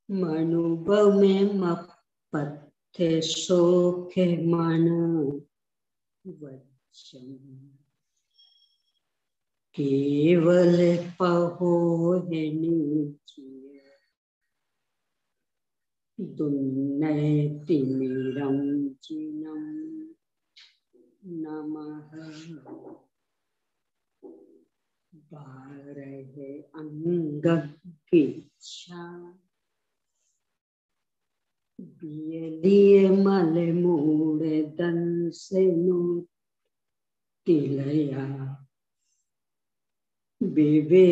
मनुभव में मपथे सोखे मन वचन केवल पहो है नीचिय दुन्नय तिमिरम चिनम नमः बारहे अंग किच्छा बियलिए मल मूड़े दन से नु तिलया विवे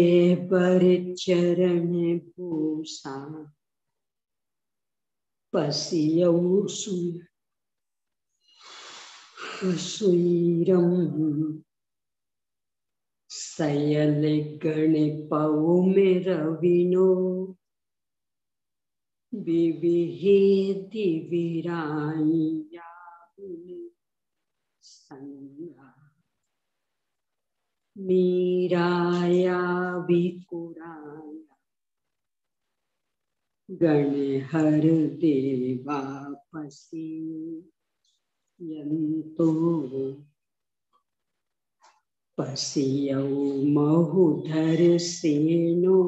परिचरण भूषा पसियौ सुईरम सयल गणपौ में रविनो विविहे दिविराया संगा मीराया विकुराया गणहर देवा पसी यंतो पसियौ महुधर सेनो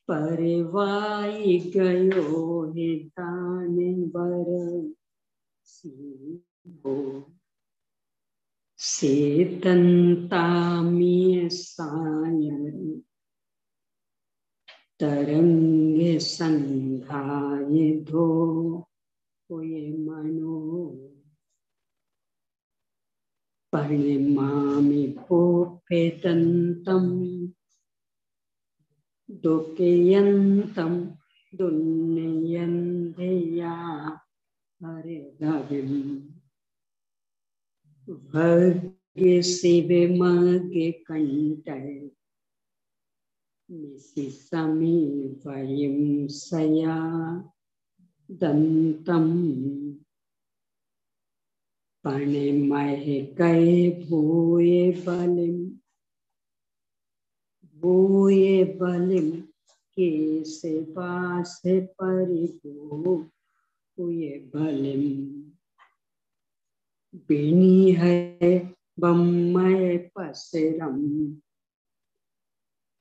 परवाई गयो हे दान बर सिंहो सेतंतामिय सायन तरंग संधाय धो हुए मनो परिमामि पोपेतंतम दुकेयंतम दुन्नयंधया हरे गविम भग्य शिवे मग्य कंठय निशि समी वयम सया दंतम पणिमह कै भूये बलिम केसे पास परिभो हुए बलिम बिनी है बम्मय पसरम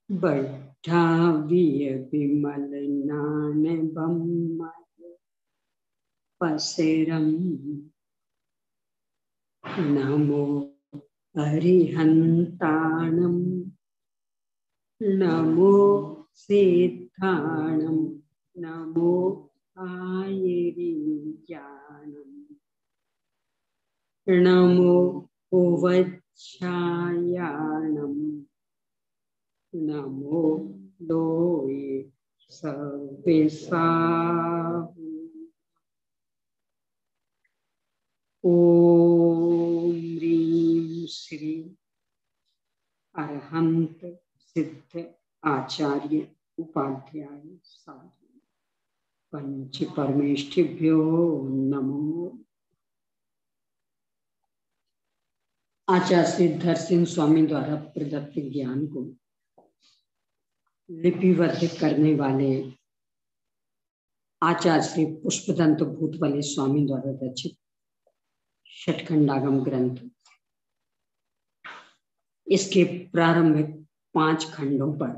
बढ़ा विय विमल नान बम्मय पसरम नमो हरिहंताणम नमो सिद्धाणम नमो आयरिज्ञानम नमो उवच्छायाणम नमो लोये सर्वेषाम् ओम ह्रीं श्री अरहंत सिद्ध आचार्य उपाध्याय साधु पंच परमेष्ठिभ्यो नमो। आचार्य सिद्धर सिंह स्वामी द्वारा प्रदत्त ज्ञान को लिपिबद्ध करने वाले आचार्य श्री पुष्पदंत भूतवले स्वामी द्वारा रचित षटखंडागम ग्रंथ, इसके प्रारंभिक 5 खंडों पर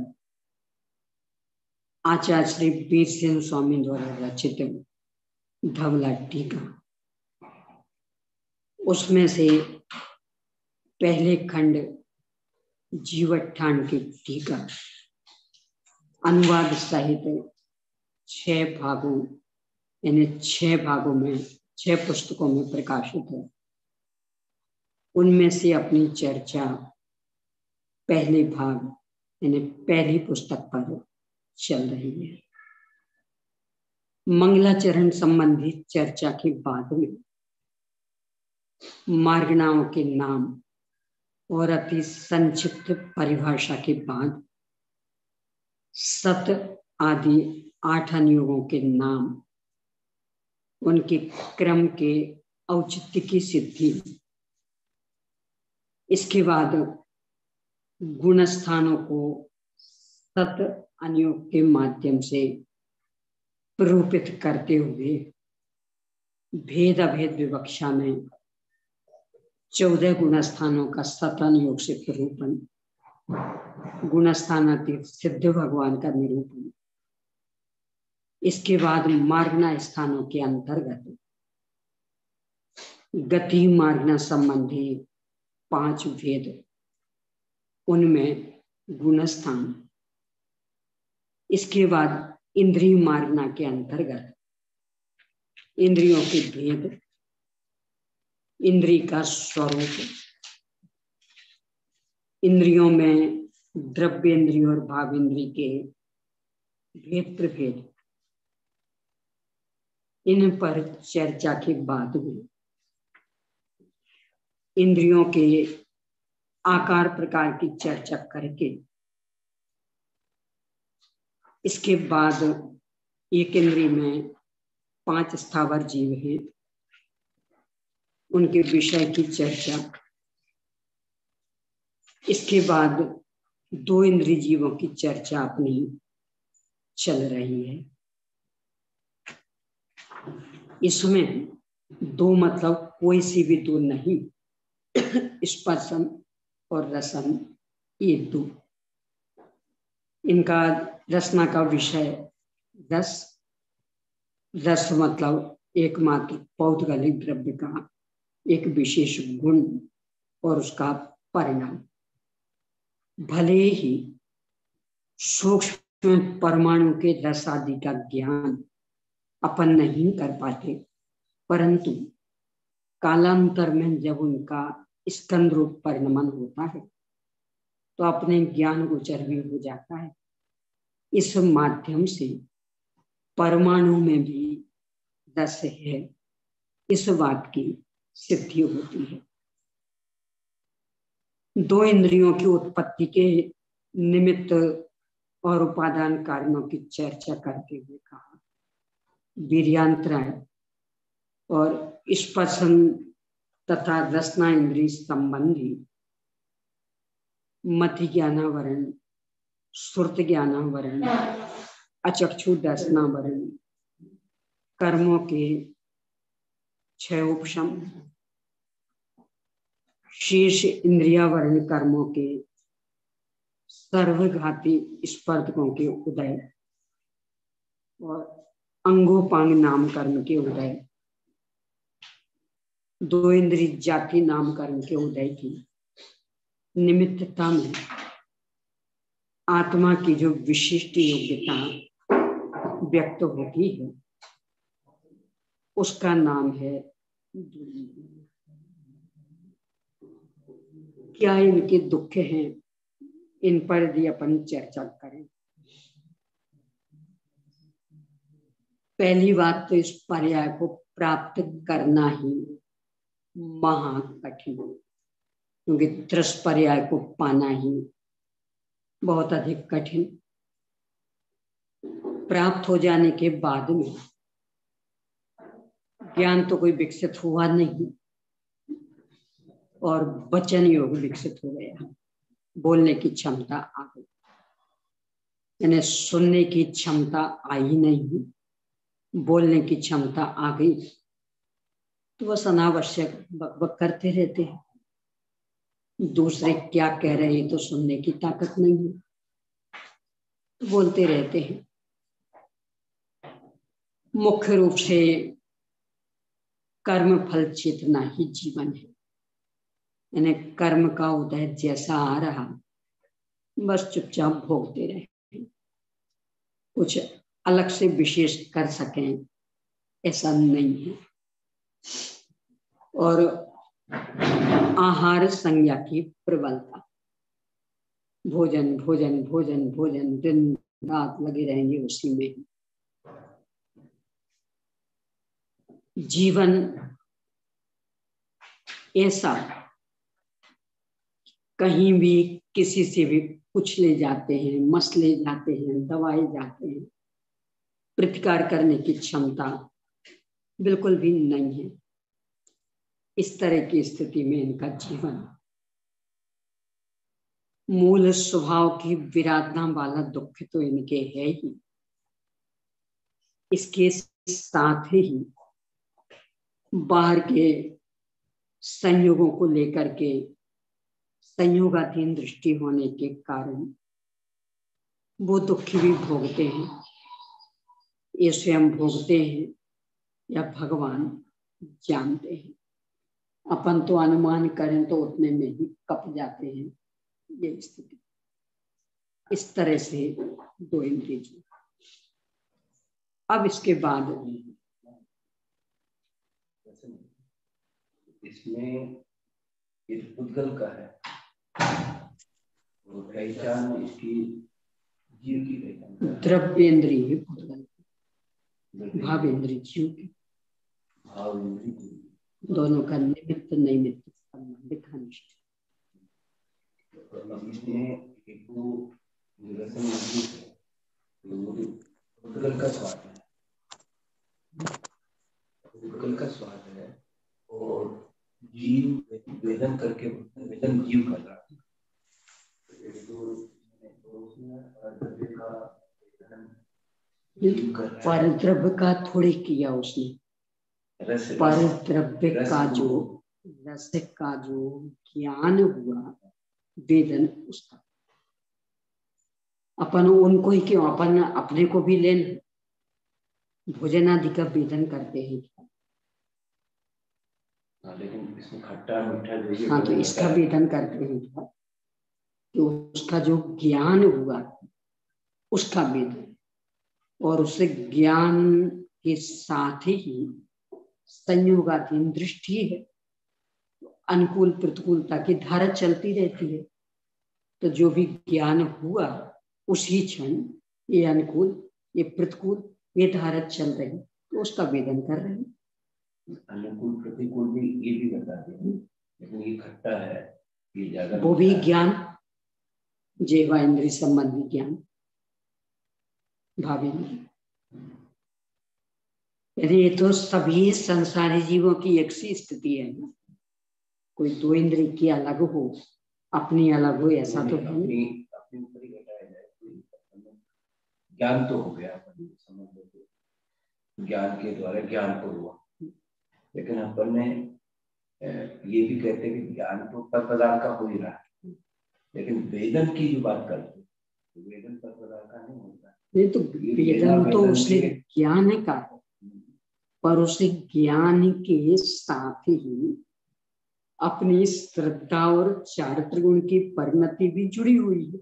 आचार्य श्री वीर सिंह स्वामी द्वारा रचित धवला टीका, उसमें से पहले खंड जीवठान की टीका अनुवाद सहित 6 भागों यानी 6 भागों में 6 पुस्तकों में प्रकाशित है। उनमें से अपनी चर्चा पहले भाग यानी पहली पुस्तक पर चल रही है। मंगलाचरण संबंधी चर्चा के बाद में मार्गणाओं के नाम और अति संक्षिप्त परिभाषा के बाद सत आदि 8 अनुयोगों के नाम, उनके क्रम के औचित्य की सिद्धि, इसके बाद गुण स्थानों को सत अनुयोग के माध्यम से प्ररूपित करते हुए भेद अभेद विवक्षा में 14 गुण स्थानों का सत अनुयोग से प्ररूपण, गुणस्थानातीत सिद्ध भगवान का निरूपण, इसके बाद मार्गना स्थानों के अंतर्गत गति मार्गना संबंधी 5 भेद, उनमें गुणस्थान, इसके बाद इंद्रिय मार्गना के अंतर्गत इंद्रियों के भेद, इंद्रिय का स्वरूप, इंद्रियों में द्रव्य इंद्रिय और भाव इंद्रिय के भेद प्रभेद, इन पर चर्चा के बाद में इंद्रियों के आकार प्रकार की चर्चा करके इसके बाद एक इंद्रिय में 5 स्थावर जीव हैं, उनके विषय की चर्चा, इसके बाद 2 इंद्रिय जीवों की चर्चा अपनी चल रही है। इसमें 2 मतलब कोई सी भी 2 नहीं, स्पर्शन और रसन, ये 2, इनका रसना का विषय रस, रस मतलब एकमात्र पौद्गलिक द्रव्य का एक विशेष गुण और उसका परिणाम। भले ही सूक्ष्म परमाणु के रस आदि का ज्ञान अपन नहीं कर पाते, परंतु कालांतर में जब उनका स्कंद रूप परिणमन होता है तो अपने ज्ञान गोचर भी हो जाता है। इस माध्यम से परमाणु में भी रस है, इस बात की सिद्धि होती है। 2 इंद्रियों की उत्पत्ति के निमित्त और उपादान कारणों की चर्चा करते हुए कहा, वीर्यांतराय और स्पर्शन तथा रसना इंद्रिय संबंधी मति ज्ञानावरण, श्रुत ज्ञानावरण, अचक्षु दर्शनावरण, कर्मों के क्षयोपशम, शीर्ष इंद्रियावरण कर्मों के सर्वघाती स्पर्धकों के उदय और अंगोपांग नाम कर्म के उदय, 2 इंद्रिय जाति नाम कर्म के उदय की निमित्तता में आत्मा की जो विशिष्ट योग्यता व्यक्त होती है उसका नाम है। क्या इनके दुख हैं, इन पर भी अपन चर्चा करें। पहली बात तो इस पर्याय को प्राप्त करना ही महाकठिन, क्योंकि त्रस पर्याय को पाना ही बहुत अधिक कठिन। प्राप्त हो जाने के बाद में ज्ञान तो कोई विकसित हुआ नहीं और वचन योग विकसित हो गया, बोलने की क्षमता आ गई, यानी सुनने की क्षमता आई नहीं, बोलने की क्षमता आ गई, तो बस अनावश्यक बकबक करते रहते हैं। दूसरे क्या कह रहे हैं तो सुनने की ताकत नहीं है, तो बोलते रहते हैं। मुख्य रूप से कर्म फल चेतना ही जीवन है, यानी कर्म का उदय जैसा आ रहा बस चुपचाप भोगते रहे, कुछ अलग से विशेष कर सकें ऐसा नहीं है। और आहार संज्ञा की प्रबलता, भोजन भोजन भोजन भोजन, दिन रात लगे रहेंगे उसी में। जीवन ऐसा कहीं भी किसी से भी कुछ ले जाते हैं, मस ले जाते हैं, दवाए जाते हैं, प्रतिकार करने की क्षमता बिल्कुल भी नहीं है। इस तरह की स्थिति में इनका जीवन मूल स्वभाव की विराधना वाला दुख तो इनके है ही, इसके साथ ही बाहर के संयोगों को लेकर के संयोगाधीन दृष्टि होने के कारण वो दुख भी भोगते हैं। ये स्वयं भोगते हैं या भगवान जानते हैं। अपन तो अनुमान करें तो उतने में ही कप जाते हैं। ये स्थिति इस तरह से दो इंद्रिय। अब इसके बाद इसमें पुद्गल का है और पहचान इसकी जीव की पहचान। द्रव्येंद्रिय पुद्गल, भावेंद्रिय जीव की। भावेंद्रिय दोनों का निमित्त नैमित्त संबंध घनिष्ठ। पुद्गल का स्वाद है, पुद्गल का स्वाद है और जीव वेदन करके वेदन जीव कर रहा है। परद्रव्य का थोड़ी किया उसने। परद्रव्य का जो रस का जो ज्ञान हुआ वेदन उसका। अपन उनको ही क्यों, अपन अपने को भी लेन भोजन आदि का वेदन करते हैं। लेकिन इसमें खट्टा मीठा जो हाँ, तो इसका वेदन करते हैं क्या कि उसका जो ज्ञान हुआ उसका वेदन, और उस ज्ञान के साथ ही संयोगाधीन दृष्टि है, अनुकूल प्रतिकूलता की धारा चलती रहती है। तो जो भी ज्ञान हुआ उसी क्षण ये अनुकूल ये प्रतिकूल ये धारा चल रही, तो उसका वेदन कर रहे हैं। अनुकूल प्रतिकूल भी ये भी बताते हैं, लेकिन ये खट्टा है, ये ज्यादा वो भी ज्ञान जेवा इंद्रिय संबंधी ज्ञान भावेंद्रिय। ये तो सभी संसारी जीवों की एक सी स्थिति है ना। कोई दो इंद्रिय की अलग हो अपनी अलग हो ऐसा तो है नहीं। ज्ञान तो हो गया, ज्ञान के द्वारा ज्ञान तो हुआ, लेकिन अपन ने ये भी कहते हैं कि ज्ञान तो पर पदार्थ का हो ही रहा है, लेकिन वेदन की जो बात करते हैं वेदन पर पदार्थ का नहीं होता। नहीं तो वेदन तो उसे ज्ञान का है, पर उसे ज्ञान के साथ ही अपनी श्रद्धा और चारित्र गुण की परिणति भी जुड़ी हुई है।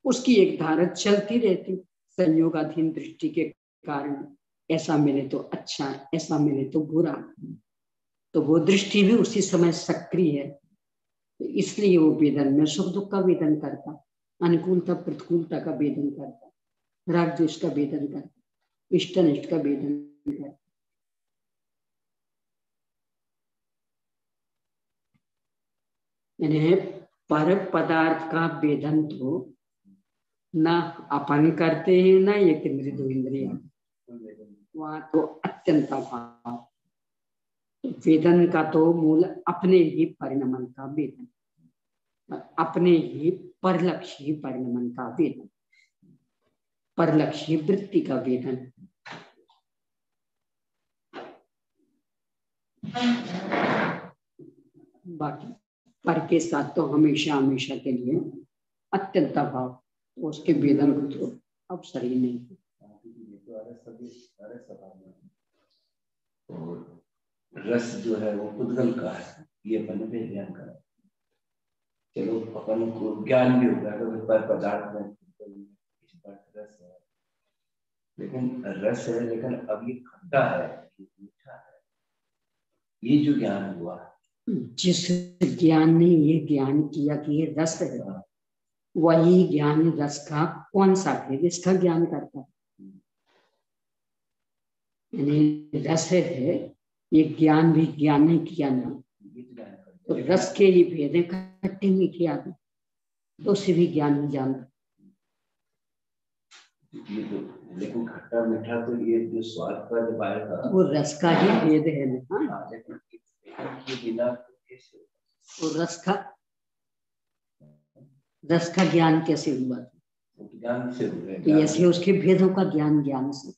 उसकी एक धारा चलती रहती संयोगाधीन दृष्टि के कारण। ऐसा मिले तो अच्छा, ऐसा मिले तो बुरा, तो वो दृष्टि भी उसी समय सक्रिय है। तो इसलिए वो वेदन में सुख दुख का वेदन करता, अनुकूलता प्रतिकूलता का वेदन करता, राग द्वेष का वेदन करता, इष्ट अनिष्ट का वेदन करता। यानी पर पदार्थ का वेदन तो ना अपन करते हैं ना एक इंद्रिय दो इंद्रिय, वहां तो अत्यंत अभाव। वेदन का तो मूल अपने ही परिणमन का वेदन, अपने ही परलक्ष्य परिणमन का वेदन, परलक्ष्य वृत्ति का वेदन। बाकी पर के साथ तो हमेशा हमेशा के लिए अत्यंत अभाव, तो उसके वेदन को तो अवसर ही नहीं है। और रस जो है वो पुद्गल का है, ये अपन ने ज्ञान करा। चलो अपन को ज्ञान भी होता है पर पदार्थ में रस है, लेकिन रस है, लेकिन अब ये खट्टा है, ये मीठा है, ये जो ज्ञान हुआ, जिस ज्ञान ने ये ज्ञान किया कि ये रस है, वही ज्ञान रस का कौन सा भेद इसका ज्ञान करता है। यानी रस है, ये ज्ञान भी ज्ञान नहीं किया ना, तो रस के ही भेद है, खट्टे मीठे आदि, तो उसे भी ज्ञान नहीं जानता। लेकिन खट्टा मीठा तो ये जो स्वाद का जब आएगा वो रस का ही भेद है ना। लेकिन बिना वो रस का रस का ज्ञान कैसे हुआ? ज्ञान से हुए, तो ऐसे उसके भेदों का ज्ञान ज्ञान से।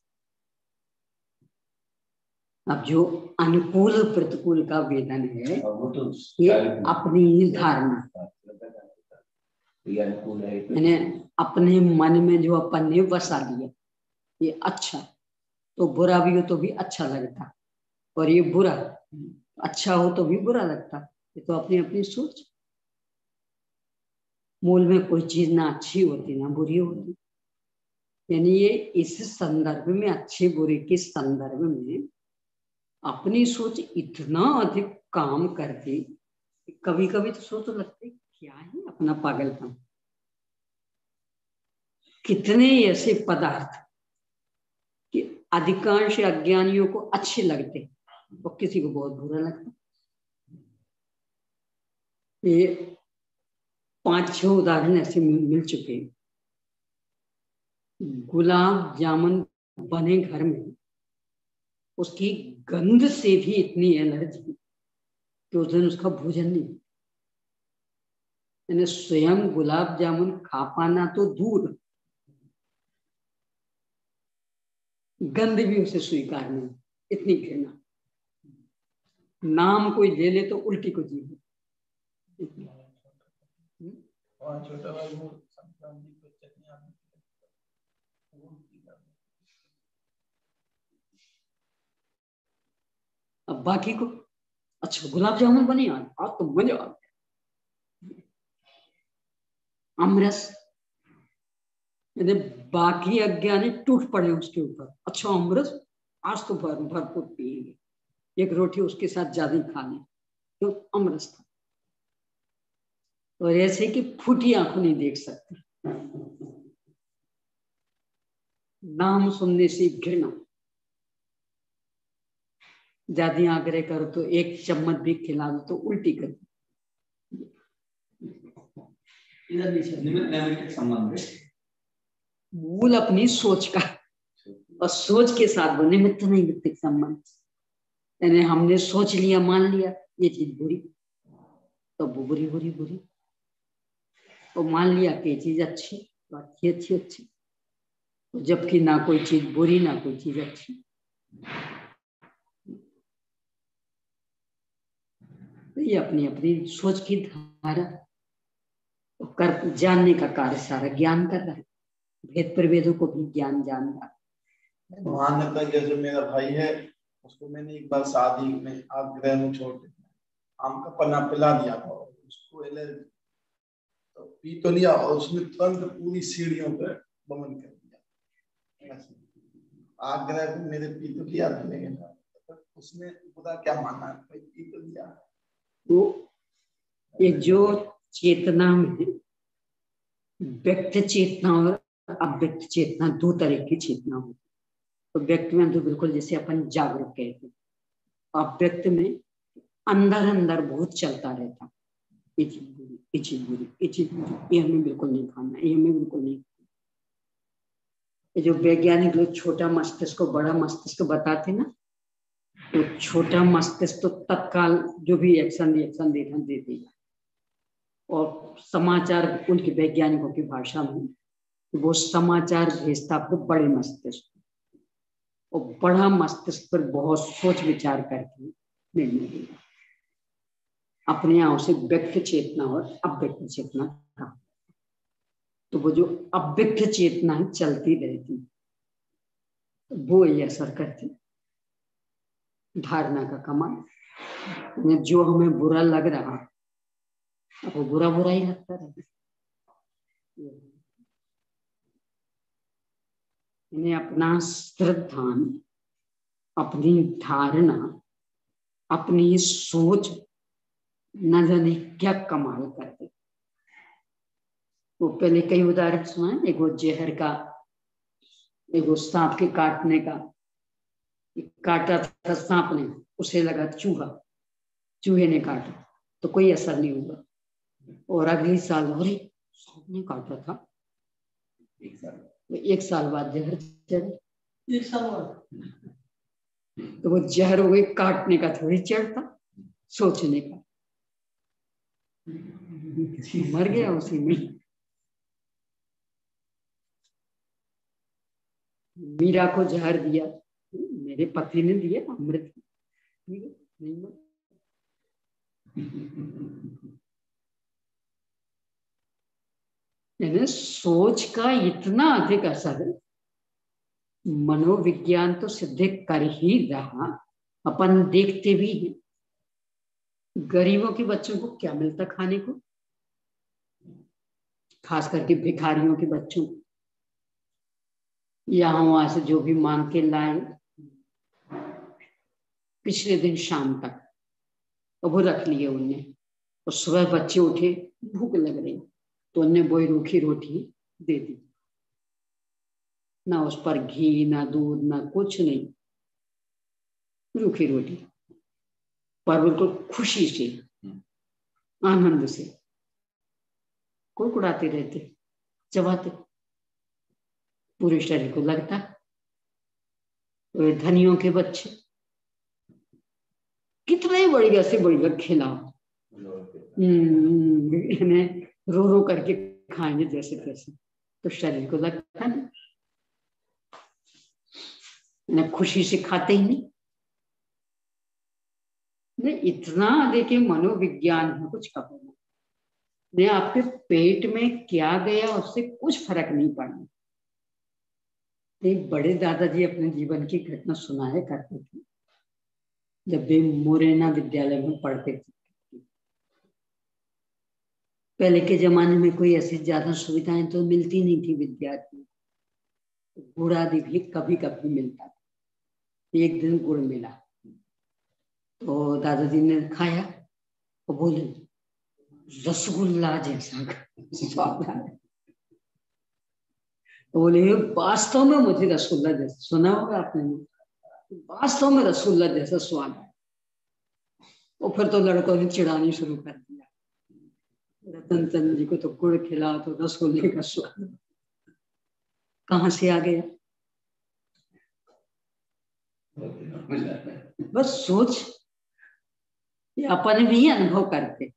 अब जो अनुकूल प्रतिकूल का वेदन है वो तो ये अपनी ही धारणा, यानी अपने मन में जो अपन ने बसा लिया, ये अच्छा तो बुरा भी हो तो भी अच्छा लगता, और ये बुरा अच्छा हो तो भी बुरा लगता। ये तो अपनी अपनी सोच। मूल में कोई चीज ना अच्छी होती ना बुरी होती। यानी ये इस संदर्भ में, अच्छे बुरे के संदर्भ में अपनी सोच इतना अधिक काम करती, कभी कभी तो सोच लगती क्या है अपना पागलपन। कितने ऐसे पदार्थ कि अधिकांश अज्ञानियों को अच्छे लगते और किसी को बहुत बुरा लगता। ये 5-6 उदाहरण ऐसे मिल चुके। गुलाब जामुन बने घर में, उसकी गंध से भी इतनी एलर्जी कि उस दिन उसका भोजन नहीं। यानी स्वयं गुलाब जामुन खा पाना तो दूर, गंध भी उसे स्वीकार नहीं, इतनी घृणा। नाम कोई ले ले तो उल्टी को जीव। अब बाकी को अच्छा गुलाब जामुन बने आज तो मजा आ गया। अमरस, यदि बाकी अज्ञानी टूट पड़े उसके ऊपर, अच्छा अमरस आज तो भरपूर पिएंगे, एक रोटी उसके साथ ज्यादा खा लें तो अमरस था। और ऐसे कि फूटी आंखों नहीं देख सकते, नाम सुनने से घृणा। ज्यादा आग्रह करो तो एक चम्मच भी खिला दो तो उल्टी कर। मूल अपनी सोच का, और सोच के साथ वो निमित्त नैमित्तिक संबंध। यानी हमने सोच लिया, मान लिया ये चीज बुरी, तो वो बुरी बुरी बुरी, और मान लिया कि ये चीज अच्छी तो अच्छी अच्छी अच्छी, जबकि ना कोई चीज बुरी ना कोई चीज अच्छी। तो ये अपनी अपनी सोच की धारा कर जानने का कार्य सारा ज्ञान कर रहा है। भेद प्रभेदों को भी ज्ञान जान रहा है। मान्यता जैसे मेरा भाई है, उसको मैंने एक बार शादी में आग्रह में छोड़ दिया, आम का पन्ना पिला दिया था, उसको एलर्जी, तो पी तो लिया और उसने तुरंत पूरी सीढ़ियों पर बमन कर दिया। आग्रह को मेरे पी तो लिया था, लेकिन उसने खुदा क्या माना है, भाई पी तो लिया। तो एक जो चेतना में व्यक्त चेतना और अव्यक्त चेतना, दो तरह की चेतना होती। तो व्यक्त में तो बिल्कुल जैसे अपन जागरूक कहते हैं, अव्यक्त में अंदर अंदर बहुत चलता रहता, ये चीज बुरी, ये चीज बुरी, ये चीज बुरी, ये हमें बिल्कुल नहीं खाना, ये हमें बिल्कुल नहीं खाना। ये जो वैज्ञानिक लोग छोटा मस्तिष्क को बड़ा मस्तिष्क बताते ना, तो छोटा मस्तिष्क तो तत्काल जो भी एक्शन रिएक्शन दे देगा, और समाचार उनके वैज्ञानिकों की भाषा में वो समाचार भेजता फिर बड़े मस्तिष्क, और बड़ा मस्तिष्क पर बहुत सोच विचार करके निर्णय देगा। अपने आप से व्यक्त चेतना और अव्यक्त चेतना का, तो वो जो अव्यक्त चेतना चलती रहती वो ये असर करती धारणा का कमाल। जो हमें बुरा लग रहा अब वो बुरा बुरा ही लगता रहता। इन्हें अपना श्रद्धान, अपनी धारणा, अपनी सोच न जाने क्या कमाल करते। वो पहले कई उदाहरण सुना, एक वो जहर का, एक वो सांप के काटने का, काटा था सांप ने, उसे लगा चूहा, चूहे ने काटा तो कोई असर नहीं हुआ, और अगले साल अरे सांप ने काटा था, एक साल बाद जहर चढ़, एक साल बाद तो वो जहर हो गई, काटने का थोड़ी चढ़ता, सोचने का, मर गया उसी में। मीरा को जहर दिया, मेरे पति ने दिया अमृत, नहीं मर। यानी सोच का इतना अधिक असर है। मनोविज्ञान तो सिद्ध कर ही रहा, अपन देखते भी हैं। गरीबों के बच्चों को क्या मिलता खाने को, खास करके भिखारियों के बच्चों को। यहाँ वहां से जो भी मांग के लाए, पिछले दिन शाम तक वो रख लिए उनने, और सुबह बच्चे उठे भूख लग रही तो उनने वही रूखी रोटी दे दी, ना उस पर घी ना दूध ना कुछ नहीं, रूखी रोटी, पर बिल्कुल खुशी से आनंद से कुड़कुड़ाते रहते, चबाते, पूरे शरीर को लगता। तो धनियों के बच्चे कितने बढ़िया से बढ़िया खिलाओ, रो रो करके खाएंगे जैसे तैसे, तो शरीर को लगता ना, खुशी से खाते ही नहीं। इतना देखिए मनोविज्ञान है, कुछ कहो नहीं, आपके पेट में क्या गया उससे कुछ फर्क नहीं पड़ना। एक बड़े दादाजी अपने जीवन की घटना सुनाया करते थे, जब वे मोरेना विद्यालय में पढ़ते थे। पहले के जमाने में कोई ऐसी ज्यादा सुविधाएं तो मिलती नहीं थी विद्यार्थियों को, गुड़ आदि भी कभी कभी मिलता था। एक दिन गुड़ मिला तो दादाजी ने खाया तो बोले रसगुल्ला जैसा स्वाद है। तो बोले वास्तव में मुझे रसगुल्ला जैसा, सुना होगा आपने, वास्तव में रसगुल्ला जैसा स्वाद है। और फिर तो लड़कों ने चिढ़ानी शुरू कर दिया, रतन चंद जी को तो गुड़ खिला तो रसगुल्ले का स्वाद कहाँ से आ गया। बस सोच, ये अपन भी अनुभव करते,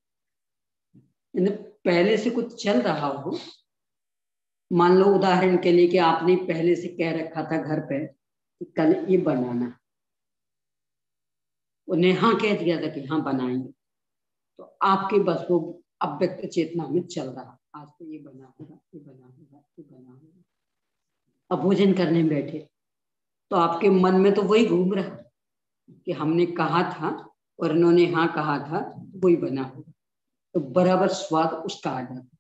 पहले से कुछ चल रहा हो, मान लो उदाहरण के लिए कि आपने पहले से कह रखा था घर पे कि कल ये बनाना, उन्हें हाँ कह दिया था कि हाँ बनाएंगे, तो आपके बस वो अव्यक्त चेतना में चल रहा, आज तो ये बना होगा, ये बना होगा, ये बना होगा। अब भोजन करने बैठे तो आपके मन में तो वही घूम रहा कि हमने कहा था और इन्होंने हाँ कहा था, वही बना होगा, तो बराबर स्वाद उसका आ जाता,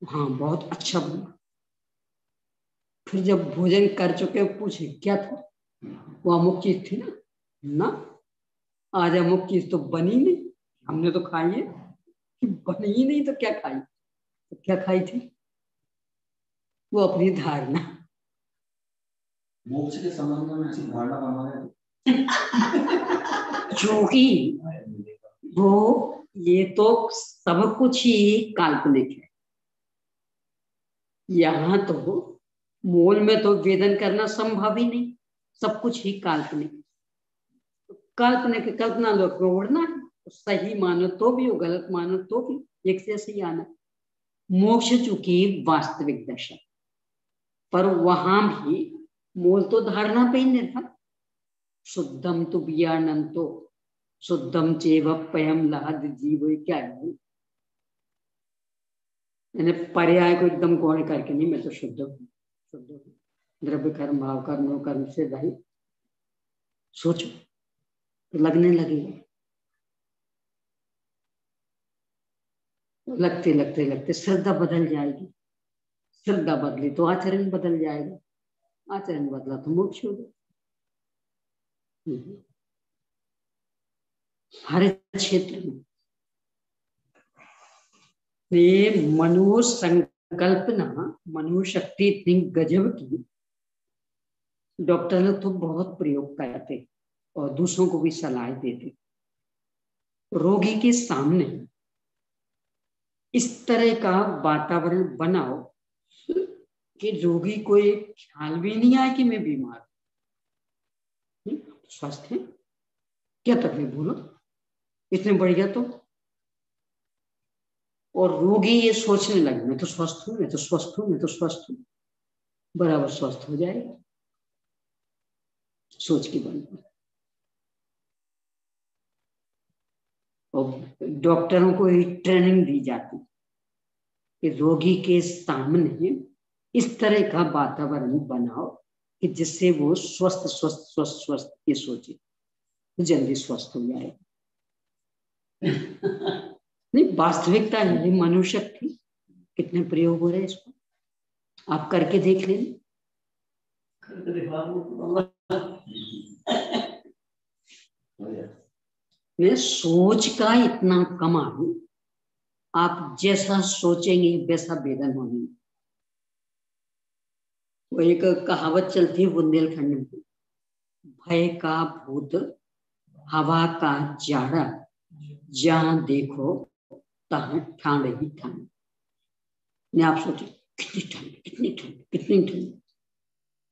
हाँ बहुत अच्छा बना। फिर जब भोजन कर चुके पूछे क्या था, वो अमुक चीज थी ना, आज अमुक चीज तो बनी नहीं, हमने तो खाई है, बनी ही नहीं तो क्या खाई, तो क्या खाई थी, वो अपनी धारणा। मोक्ष के संबंध में ऐसी धारणा बनाना क्योंकि वो ये तो सब कुछ ही काल्पनिक है। यहाँ तो मूल में तो वेदन करना संभव ही नहीं, सब कुछ ही काल्पनिक। काल्पनिक कल्पना लोग में उड़ना है, तो सही मानो तो भी, गलत मानो तो भी एक जैसे ही आना। मोक्ष चूंकि वास्तविक दशा, पर वहां भी मूल तो धारणा पे ही निर्भर। शुद्धम तो बियानंतो शुद्धम चेव पयम लाद जीव, क्या है, मैंने पर्याय को एकदम गौण करके नहीं, मैं तो शुद्ध हूँ, शुद्ध हूँ, द्रव्य कर्म भाव कर्म कर्म से रहित। सोचो तो लगने लगेगा, लगते लगते लगते श्रद्धा बदल जाएगी, श्रद्धा बदली तो आचरण बदल जाएगा, आचरण बदला तो मोक्ष होगा। हर क्षेत्र में मनोसंकल्पना, मनोशक्ति इतनी गजब की, डॉक्टर लोग तो बहुत प्रयोग करते और दूसरों को भी सलाह देते। रोगी के सामने इस तरह का वातावरण बनाओ कि रोगी को एक ख्याल भी नहीं आए कि मैं बीमार हूं, स्वस्थ है, क्या तकलीफ बोलो, इतने बढ़िया तो। और रोगी ये सोचने लगे मैं तो स्वस्थ हूं, मैं तो स्वस्थ हूं, मैं तो स्वस्थ हूं। बराबर स्वस्थ हो जाएगा सोच के बल पर। और डॉक्टरों को ट्रेनिंग दी जाती कि रोगी के सामने इस तरह का वातावरण बनाओ कि जिससे वो स्वस्थ स्वस्थ स्वस्थ स्वस्थ ये सोचे, तो जल्दी स्वस्थ हो जाए। नहीं, वास्तविकता है। मनुशक्ति कितने प्रयोग हो रहे हैं इसको, आप करके देख लें। सोच का इतना कमाल, आप जैसा सोचेंगे वैसा वेदन होंगे। वो एक कहावत चलती है बुंदेलखंड में, भय का भूत हवा का जाड़ा, जहां देखो तहां ठंड ही ठंड। आप सोचे कितनी ठंड कितनी ठंड कितनी ठंड,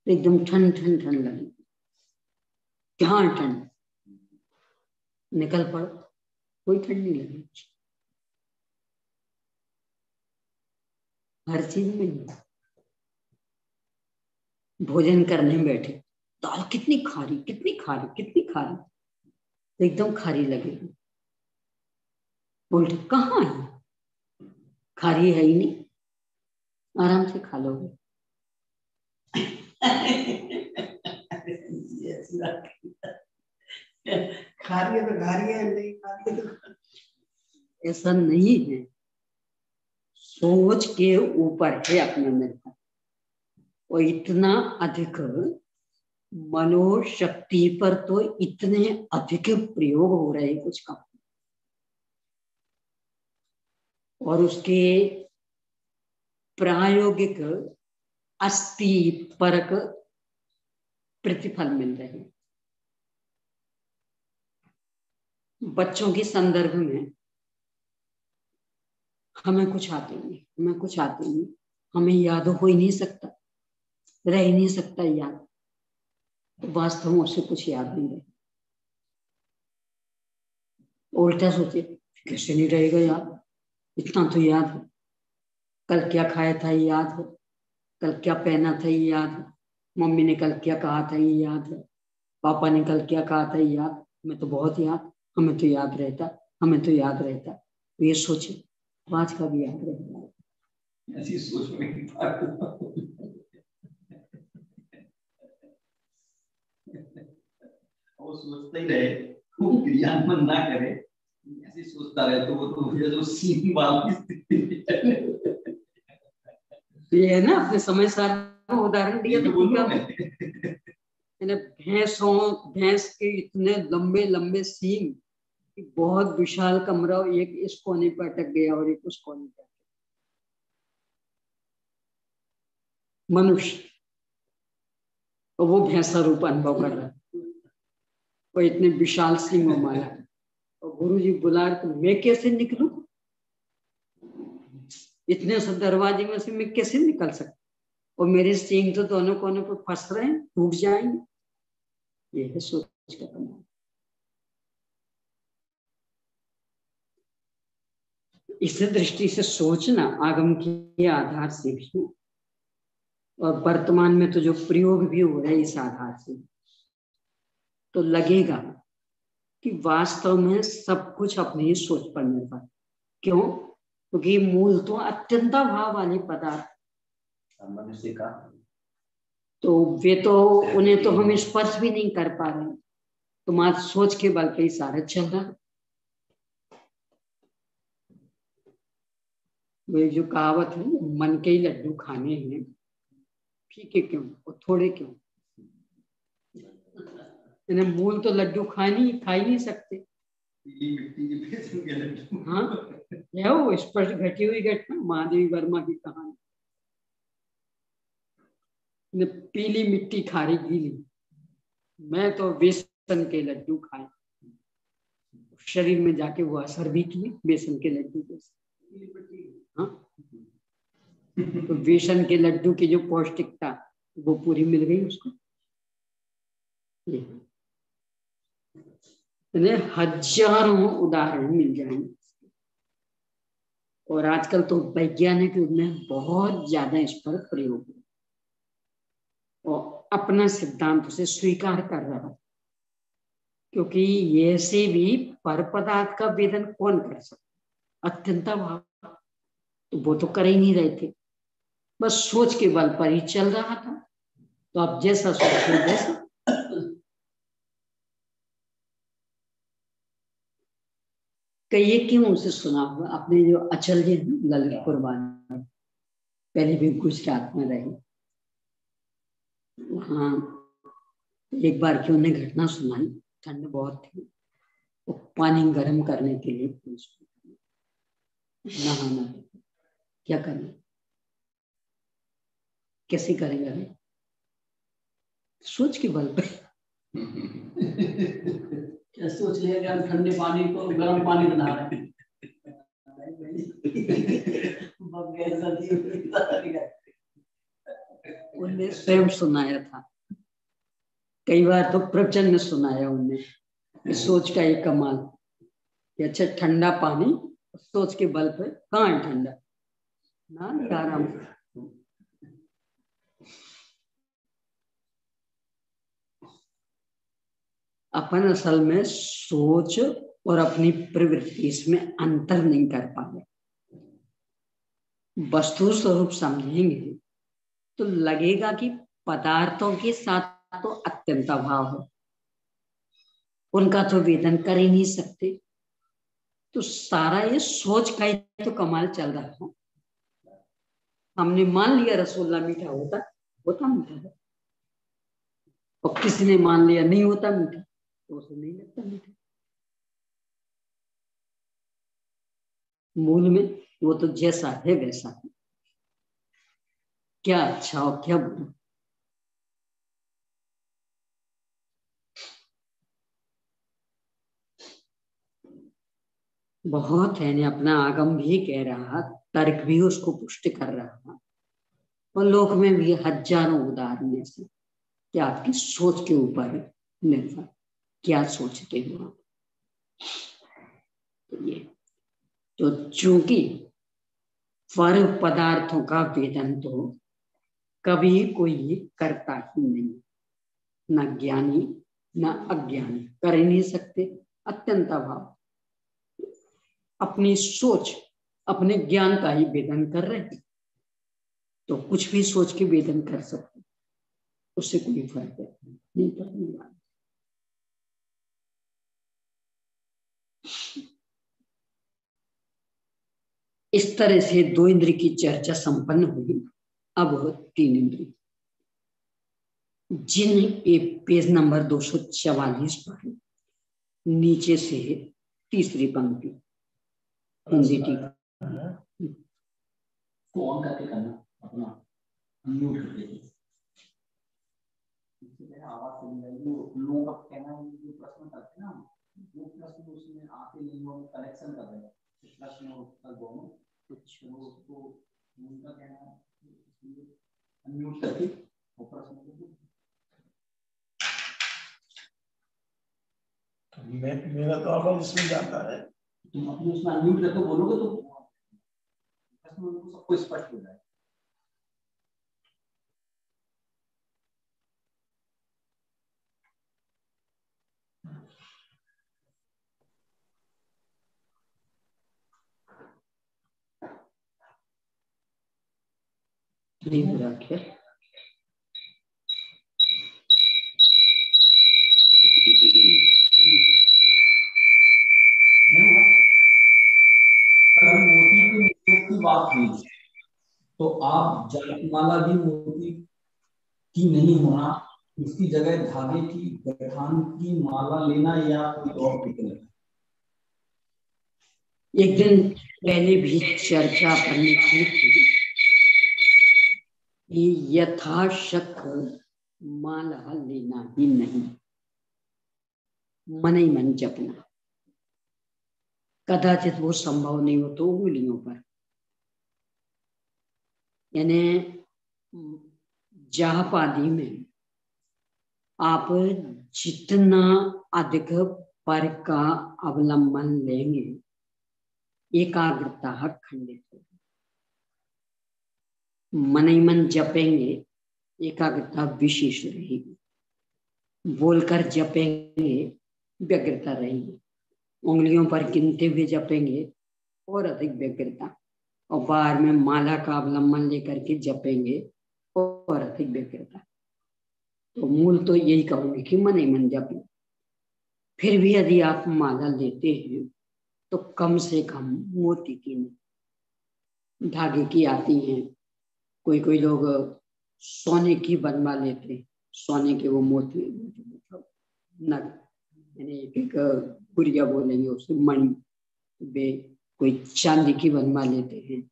एकदम ठंड ठंड ठंड लगी। क्या ठंड, निकल पड़ो, कोई ठंड नहीं लगी। हर चीज में भोजन करने में बैठे, दाल कितनी खारी कितनी खारी कितनी खारी, एकदम खारी लगेगी। बोलते कहाँ है, खारी है ही नहीं, आराम से खा लोगे। खारी है तो खारी है, नहीं खारी है तो ऐसा नहीं है, सोच के ऊपर है अपना निर्भर। और इतना अधिक मनोशक्ति पर तो इतने अधिक प्रयोग हो रहे कुछ कम, और उसके प्रायोगिक अस्थि परक प्रतिफल मिल रहे हैं। बच्चों के संदर्भ में हमें कुछ आते नहीं, हमें कुछ आते नहीं, हमें याद हो ही नहीं सकता, रह ही नहीं सकता याद, तो वास्तव में उससे कुछ याद नहीं रहे। उल्टा सोचे कैसे नहीं रहेगा याद, इतना तो याद है, कल क्या खाया था ये याद है, कल क्या पहना था ये याद है, मम्मी ने कल क्या कहा था ये याद है, पापा ने कल क्या कहा था ये याद, हमें तो बहुत याद, हमें तो याद रहता, हमें तो याद रहता। तो ये सोचे आज का भी याद रहता। ऐसी सोच में वो सोचते ही रहे, वो क्रियान्वयन ना करे, ऐसे सोचता रहे तो वो तो सीन वाली ये है ना, अपने समय सारा उदाहरण दिया था। भैंस के इतने लंबे लंबे सींग, बहुत विशाल कमरा, एक इस कोने पर अटक गया और एक उस कोने पर। मनुष्य और वो भैंसा रूप अनुभव कर रहा है, वो इतने विशाल सींग मारा, और गुरु जी बुला रहे तो मैं कैसे निकलूं, इतने से दरवाजे में से मैं कैसे निकल सकता, और मेरे सींग तो दोनों कोने पर फंस रहे हैं, टूट जाएंगे। ये है सोच का कमाल। इस दृष्टि से सोचना आगम के आधार से भी, और वर्तमान में तो जो प्रयोग भी हो रहे हैं इस आधार से, तो लगेगा कि वास्तव में सब कुछ अपनी ही सोच पर निर्भर। क्यों? क्योंकि मूल तो अत्यंत भाव वाले पदार्थ मनुष्य का, तो वे तो उन्हें तो हम स्पर्श भी नहीं कर पा रहे, तो मात्र सोच के बल पे ही सारा चल रहा। वे जो कहावत है, मन के ही लड्डू खाने हैं, फीके क्यों और थोड़े क्यों, इन्हें मूल तो लड्डू खा ही नहीं सकते। हाँ, है वो स्पष्ट घटी हुई घटना महादेवी वर्मा की कहानी, पीली मिट्टी खारी गीली, मैं तो बेसन के लड्डू खाए, शरीर में जाके वो असर भी किए बेसन के लड्डू जैसे। हाँ, तो बेसन के लड्डू की जो पौष्टिकता वो पूरी मिल गई उसको। हजारों उदाहरण मिल जाएंगे, और आजकल तो वैज्ञानिक युग में बहुत ज्यादा इस पर प्रयोग है। और अपना सिद्धांत से स्वीकार कर रहा, क्योंकि ये से भी पर पदार्थ का वेदन कौन कर सकता, अत्यंत भाव, तो वो तो कर ही नहीं रहे थे, बस सोच के बल पर ही चल रहा था। तो आप जैसा सोचे वैसा। कई क्यों उनसे सुना हुआ अपने जो अचल जी ललित कुर्बान, पहले भी गुजरात में रहे, वहाँ एक बार की उन्हें घटना सुनाई। ठंड बहुत थी, वो पानी गर्म करने के लिए नहाना, क्या करें, कैसे करेंगे, सोच के बल पे क्या सोच लिया कि हम ठंडे पानी को गर्म पानी बना रहे हैं। उनने स्वयं सुनाया था, कई बार तो प्रवचन ने सुनाया उनने, इस सोच का एक कमाल कि अच्छा ठंडा पानी सोच के बल पे, कहाँ है ठंडा ना, आराम अपन असल में सोच और अपनी प्रवृत्ति इसमें अंतर नहीं कर पाए। वस्तु स्वरूप समझेंगे तो लगेगा कि पदार्थों के साथ तो अत्यंत अभाव है, उनका तो वेदन कर ही नहीं सकते। तो सारा ये सोच का ही तो कमाल चल रहा है। हमने मान लिया रसगुल्ला मीठा होता मीठा है, और किसी ने मान लिया नहीं होता मीठा, तो उसे नहीं लगता मीठा। मूल में वो तो जैसा है वैसा है, क्या अच्छा और क्या बुरा। बहुत है ने अपना आगम भी कह रहा, तर्क भी उसको पुष्ट कर रहा, और लोक में भी हजारों उदाहरण ऐसे कि आपकी सोच के ऊपर निर्भर, क्या सोचते हो आप। तो ये तो चूंकि पर पदार्थों का वेदन तो कभी कोई करता ही नहीं, न ज्ञानी न अज्ञानी कर ही नहीं सकते, अत्यंत अभाव। अपनी सोच अपने ज्ञान का ही वेदन कर रहे हैं, तो कुछ भी सोच के वेदन कर सकते, उससे कोई फर्क नहीं पड़ने वाला। इस तरह से दो इंद्र की चर्चा संपन्न हुई। अब तीन इंद्र, जिन पेज नंबर 244 पर नीचे से तीसरी पंक्ति हिंदी टीका को ऑन करके करना, अपना म्यूट करके। आवाज सुन रही है, लोगों का कहना है जो प्रश्न करते हैं ना, वो प्रश्न उसमें आते नहीं, वो करेक्शन कर रहे हैं प्रश्न और उत्तर दोनों। कुछ उसको उनका कहना है अनम्यूट करके वो प्रश्न को। मेरा तो आवाज इसमें जाता है, तुम अपने उसमें अनम्यूट करके बोलोगे तो प्रश्न उनको सबको स्पष्ट हो जाएगा। मोती के निषेध की बात हुई, तो आप जपमाला भी मोती की नहीं होना, इसकी जगह धागे की गठान की माला लेना या कोई और विकल्प? एक दिन पहले भी चर्चा करनी की थी कि यथाशक्ति माला लेना ही नहीं, मन ही मन जपना। कदाचित वो संभव नहीं हो तो उंगलियों पर, यानी जाप आदि में आप जितना अधिक पर का अवलंबन लेंगे, एकाग्रता खंडित होगी। मन ही मन जपेंगे एकाग्रता विशेष रहेगी। बोलकर जपेंगे व्यग्रता रहेगी, उंगलियों पर गिनते हुए जपेंगे और अधिक व्यग्रता, और बाहर में माला का अवलंबन लेकर के जपेंगे और अधिक व्यग्रता। तो मूल तो यही कहूंगी कि मन ही मन जपें। फिर भी यदि आप माला लेते हैं तो कम से कम मोती की नहीं, धागे की आती हैं, कोई कोई लोग सोने की बनवा लेते हैं, सोने के वो मोती मतलब नग, यानी एक गुड़िया बोलेंगे उसे मणि, वे कोई चांदी की बनवा लेते हैं,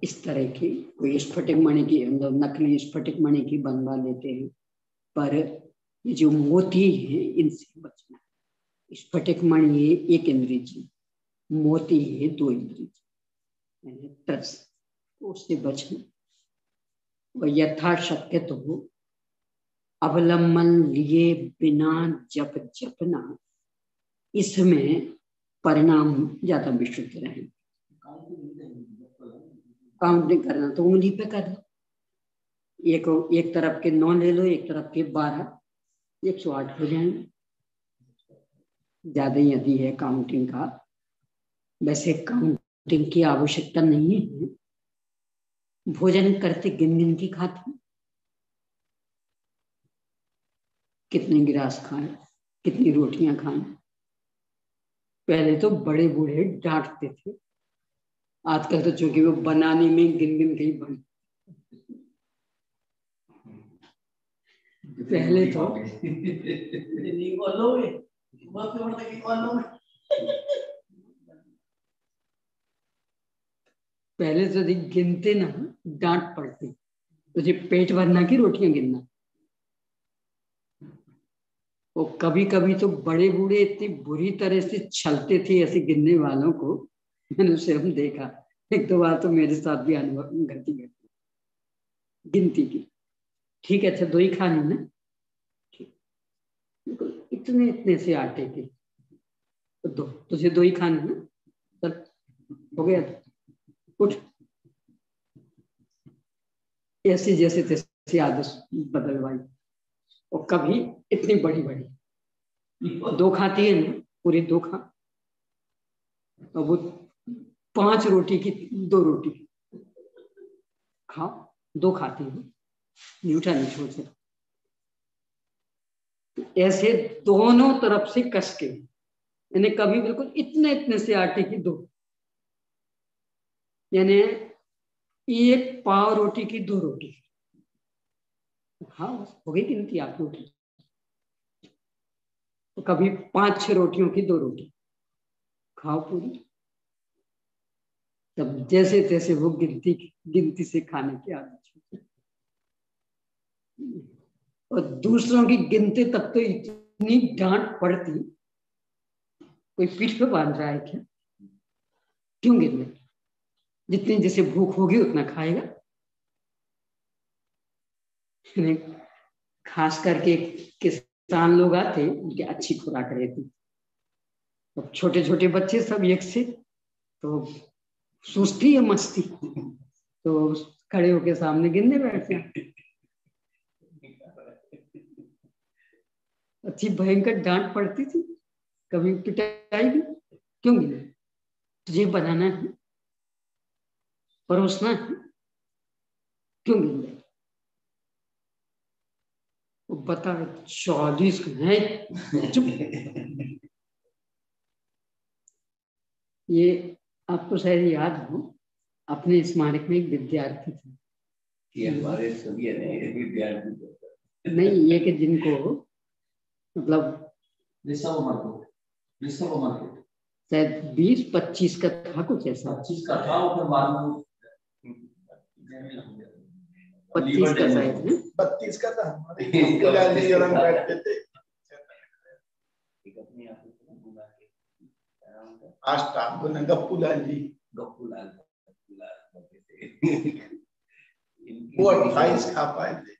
इस तरह की कोई स्फटिक मणि की, नकली स्फटिक मणि की बनवा लेते हैं। पर ये जो मोती है इनसे बचना। स्फटिक मणि है एक इंद्रिय जी, मोती है 2 इंद्रिय जी, यानी तरस, उससे बचना। और यथाशक्य तो अवलंबन लिए बिना जप जपना, इसमें परिणाम ज्यादा विशुद्ध रहे। काउंटिंग करना तो उंगली पे कर लो, एक तरफ के 9 ले लो, एक तरफ के 12, 108 हो जाएंगे। ज्यादा यदि है काउंटिंग का, वैसे काउंटिंग की आवश्यकता नहीं है। भोजन करते गिन गिन की खाते, कितने गिलास खाएं, कितनी रोटियां खाएं। पहले तो बड़े बूढ़े डांटते थे, आजकल तो चूंकि वो बनाने में गिन गिन के ही बन। पहले तो पहले तो गिनते ना डांट पड़ती, तुझे पेट भरना की रोटियां गिनना। और कभी कभी तो बड़े बूढ़े इतनी बुरी तरह से छलते थे ऐसे गिनने वालों को, मैंने उसे हम देखा। 1-2 बार तो मेरे साथ भी अनुभव घटी गिनती की। ठीक है, अच्छा 2 ही खानी ना, ठीक, इतने इतने से आटे के तो 2, तुझे 2 ही खानी ना, चल हो गया, उठ। ऐसे जैसे तैसे आदत बदलवाई। और कभी इतनी बड़ी बड़ी 2 खाती है ना, पूरी 2 खा, और वो 5 रोटी की 2 रोटी खाओ, 2 खाती है, मीठा नहीं छोड़ सकते। ऐसे दोनों तरफ से कस के, यानी कभी बिल्कुल इतने इतने से आटे की 2, यानी 1 पाव रोटी की 2 रोटी। हाँ हो गई गिनती आप रोटी। तो कभी 5-6 रोटियों की 2 रोटी खाओ पूरी। तब जैसे तैसे वो गिनती से खाने की आदत छूटी। और दूसरों की गिनते तब तो इतनी डांट पड़ती, कोई पीठ पे बांध रहा है क्या, क्यों गिनने, जितनी जैसे भूख होगी उतना खाएगा। खास करके किसान लोग आते, उनकी अच्छी खुराक रहती। अब छोटे छोटे बच्चे सब एक से, तो सुस्ती है मस्ती, तो खड़े होके सामने गिनने बैठते हैं। अच्छी भयंकर डांट पड़ती थी, कभी पिटाई भी, क्यों गिने, तुझे बनाना है, परोसना है, क्यों गिने। वो बता 40 है, चुप। ये आपको शायद याद हो, अपने स्मारक में एक विद्यार्थी थे, ये हमारे सभी विद्यार्थी नहीं ये कि जिनको मतलब शायद 20-25 का था, कुछ ऐसा 25 का था, और फिर बाद में 25 का शायद है, 32 का था। हमारे जी और हम बैठते थे, गप्पू लाल जी, वो 28 खा पाए थे।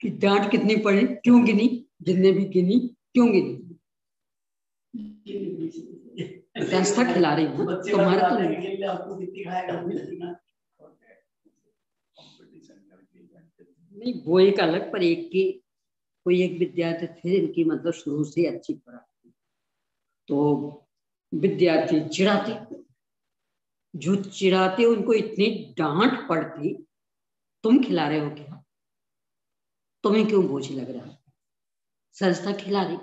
कि डांट कितनी पड़ी, क्यों गिनी, जितने भी गिनी क्यों गिनी। संस्था खिला रही हूँ तुम्हारा तो नहीं। आपको कितनी खाएगा नहीं, वो एक अलग, पर एक की कोई एक विद्यार्थी थे इनकी मतलब शुरू से अच्छी पढ़ा, तो विद्यार्थी चिढ़ाते, जो चिढ़ाते उनको इतनी डांट पड़ती, तुम खिला रहे हो क्या, तुम्हें क्यों बोझ लग रहा है, संस्था खिला रही,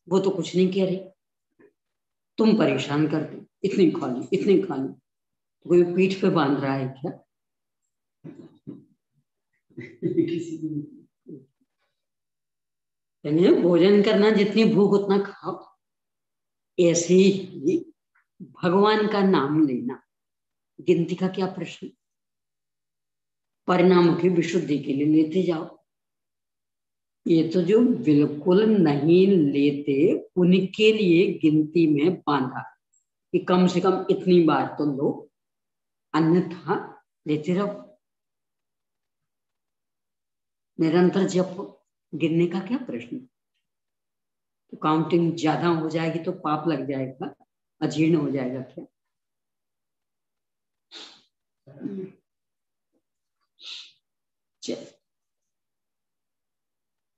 वो तो कुछ नहीं कह रही, तुम परेशान करते, इतनी खा ली इतनी खा ली, तो कोई पीठ पे बांध रहा है क्या? भोजन करना, जितनी भूख उतना खाओ। ऐसे ही भगवान का नाम लेना, गिनती का क्या प्रश्न, परिणाम की विशुद्धि के लिए लेते जाओ। ये तो जो बिल्कुल नहीं लेते उनके लिए गिनती में बांधा कि कम से कम इतनी बार तो लो, अन्यथा लेते रहो। निरंतर जप, गिनने का क्या प्रश्न, तो काउंटिंग ज्यादा हो जाएगी तो पाप लग जाएगा, अजीर्ण हो जाएगा क्या?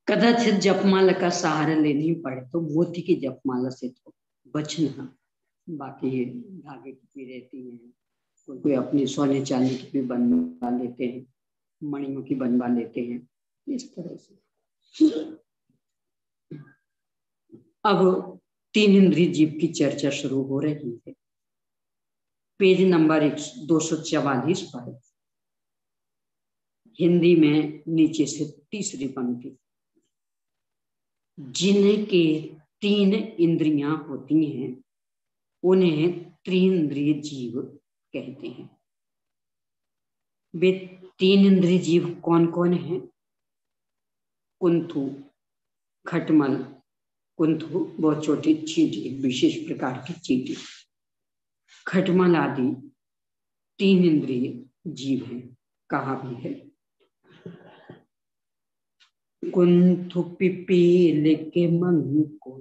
कदाचित जपमाला का सहारा लेनी पड़े तो मोती की जपमाला से तो बचना, बाकी धागे की भी रहती है, कोई अपनी सोने चांदी की भी बनवा लेते हैं, मणियों की बनवा लेते हैं, इस तरह से। अब 3 इंद्रिय जीव की चर्चा शुरू हो रही है। पेज नंबर 244 पर हिंदी में नीचे से तीसरी पंक्ति, जिनके 3 इंद्रियां होती हैं उन्हें त्रिइंद्रिय जीव कहते हैं। वे 3 इंद्रिय जीव कौन कौन है? कुंथु, खटमल, कुंथु बहुत छोटी चींटी, विशेष प्रकार की चींटी, खटमल आदि 3 इंद्रिय जीव हैं। कहा भी है, कुंथु पिपील के मन को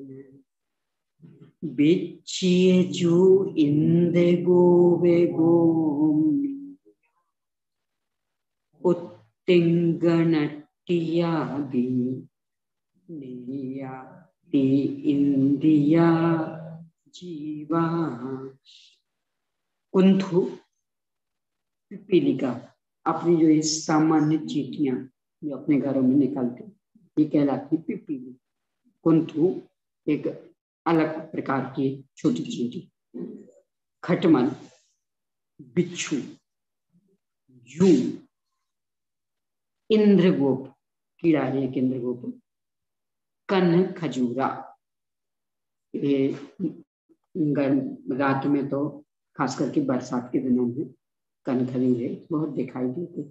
बिच्छिए जो इंदे गोवे गोम, उत्तिंगनटिया भी निया ती इंदिया जीवा। कुंथु पिपीलिका, अपनी जो ये सामान्य चींटियां जो अपने घरों में निकलती, ये कहलाती पिपीली। कुंथु एक अलग प्रकार की छोटी चींटी। खटमल, बिच्छू, जू, इंद्रगोप, कीड़ा है एक इंद्रगोप, कन्न खजूरा, ये रात में तो खास करके बरसात के दिनों में कन्न खजूरे बहुत दिखाई देते।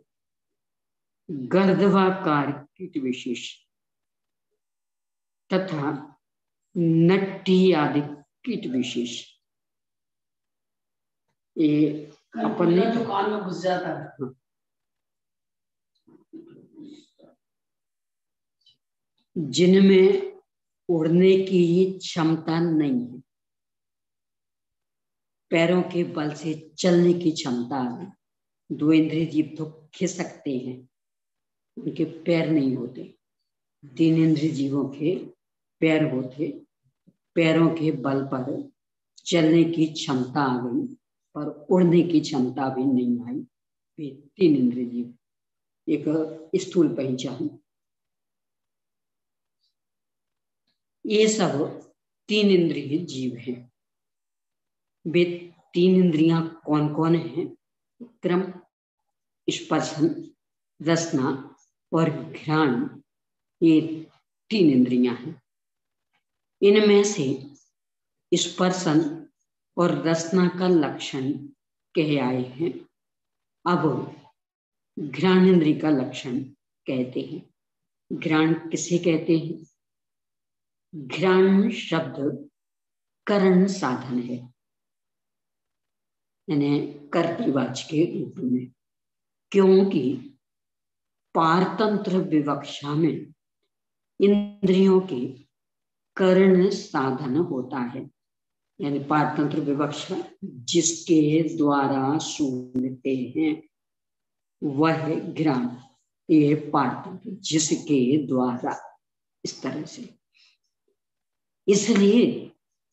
गर्दवाकार कीट विशेष तथा नट्टी आदि कीट विशेष, ये अपन ने जो कान में घुस जाता है, जिनमें उड़ने की क्षमता नहीं है, पैरों के बल से चलने की क्षमता है। 2 इंद्रिय जीव तो खिसकते हैं, उनके पैर नहीं होते। 3 इंद्रिय जीवों के पैर होते, पैरों के बल पर चलने की क्षमता आ गई, पर उड़ने की क्षमता भी नहीं आई। वे 3 इंद्रिय जीव, एक स्थूल पहचान, ये सब 3 इंद्रिय जीव हैं। वे 3 इंद्रियां कौन कौन हैं? क्रम, स्पर्शन, रसना और घ्राण, ये 3 इंद्रियां हैं। इनमें से स्पर्शन और रसना का लक्षण कहे आए हैं, अब घ्राण इंद्रिय का लक्षण कहते हैं। घ्राण किसे कहते हैं? घ्राण शब्द करण साधन है, यानी कर्तृवाच्य के रूप में, क्योंकि पारतंत्र विवक्षा में इंद्रियों के करण साधन होता है। यानी पारतंत्र विवक्षा, जिसके द्वारा सूंघते हैं वह घ्राण, ये पारतंत्र, जिसके द्वारा, इस तरह से। इसलिए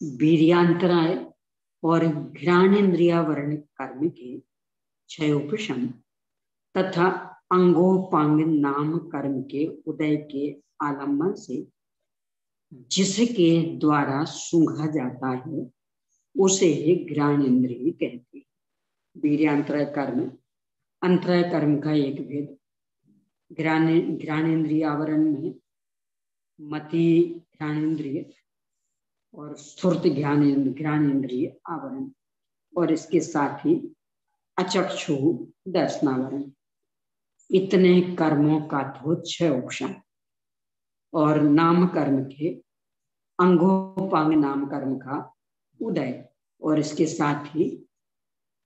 वीर्यांतराय और घ्राणेन्द्रियावरण कर्म के क्षयोपशम तथा अंगोपांग नाम कर्म के उदय के आलंबन से जिसके द्वारा सूंघा जाता है उसे घ्राणेन्द्रिय कहते हैं। वीर्यांतराय कर्म, अंतराय कर्म का एक भेद। घ्राणेन्द्रिय आवरण में मति घ्राणेन्द्रिय और स्फूर्त घ्राणेन्द्रिय आवरण, और इसके साथ ही अचक्षु दर्शनावरण। इतने कर्मों का तो 6 उपशम, और नाम कर्म के अंगोपांग नाम कर्म का उदय, और इसके साथ ही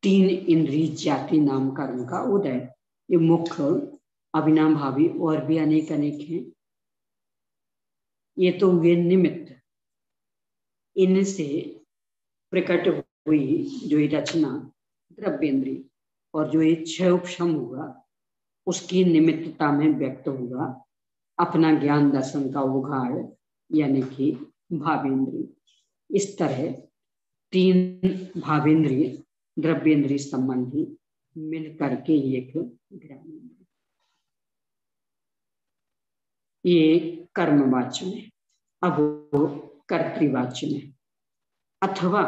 3 इंद्रिय जाति नाम कर्म का उदय। ये मुख्य अभिनाम भावी और भी अनेक अनेक हैं। ये तो वे निमित्त, इनसे प्रकट हुई जो ये रचना द्रव्येंद्रिय, और जो ये 6 उपशम होगा उसकी निमित्तता में व्यक्त होगा अपना ज्ञान दर्शन का उघाड़, यानी कि भावेंद्रिय। इस तरह 3 भावेंद्रिय द्रव्येंद्रिय संबंधी मिल करके एक ज्ञानेंद्रिय। ये कर्मवाच्य में। अब कर्तृवाच्य में, अथवा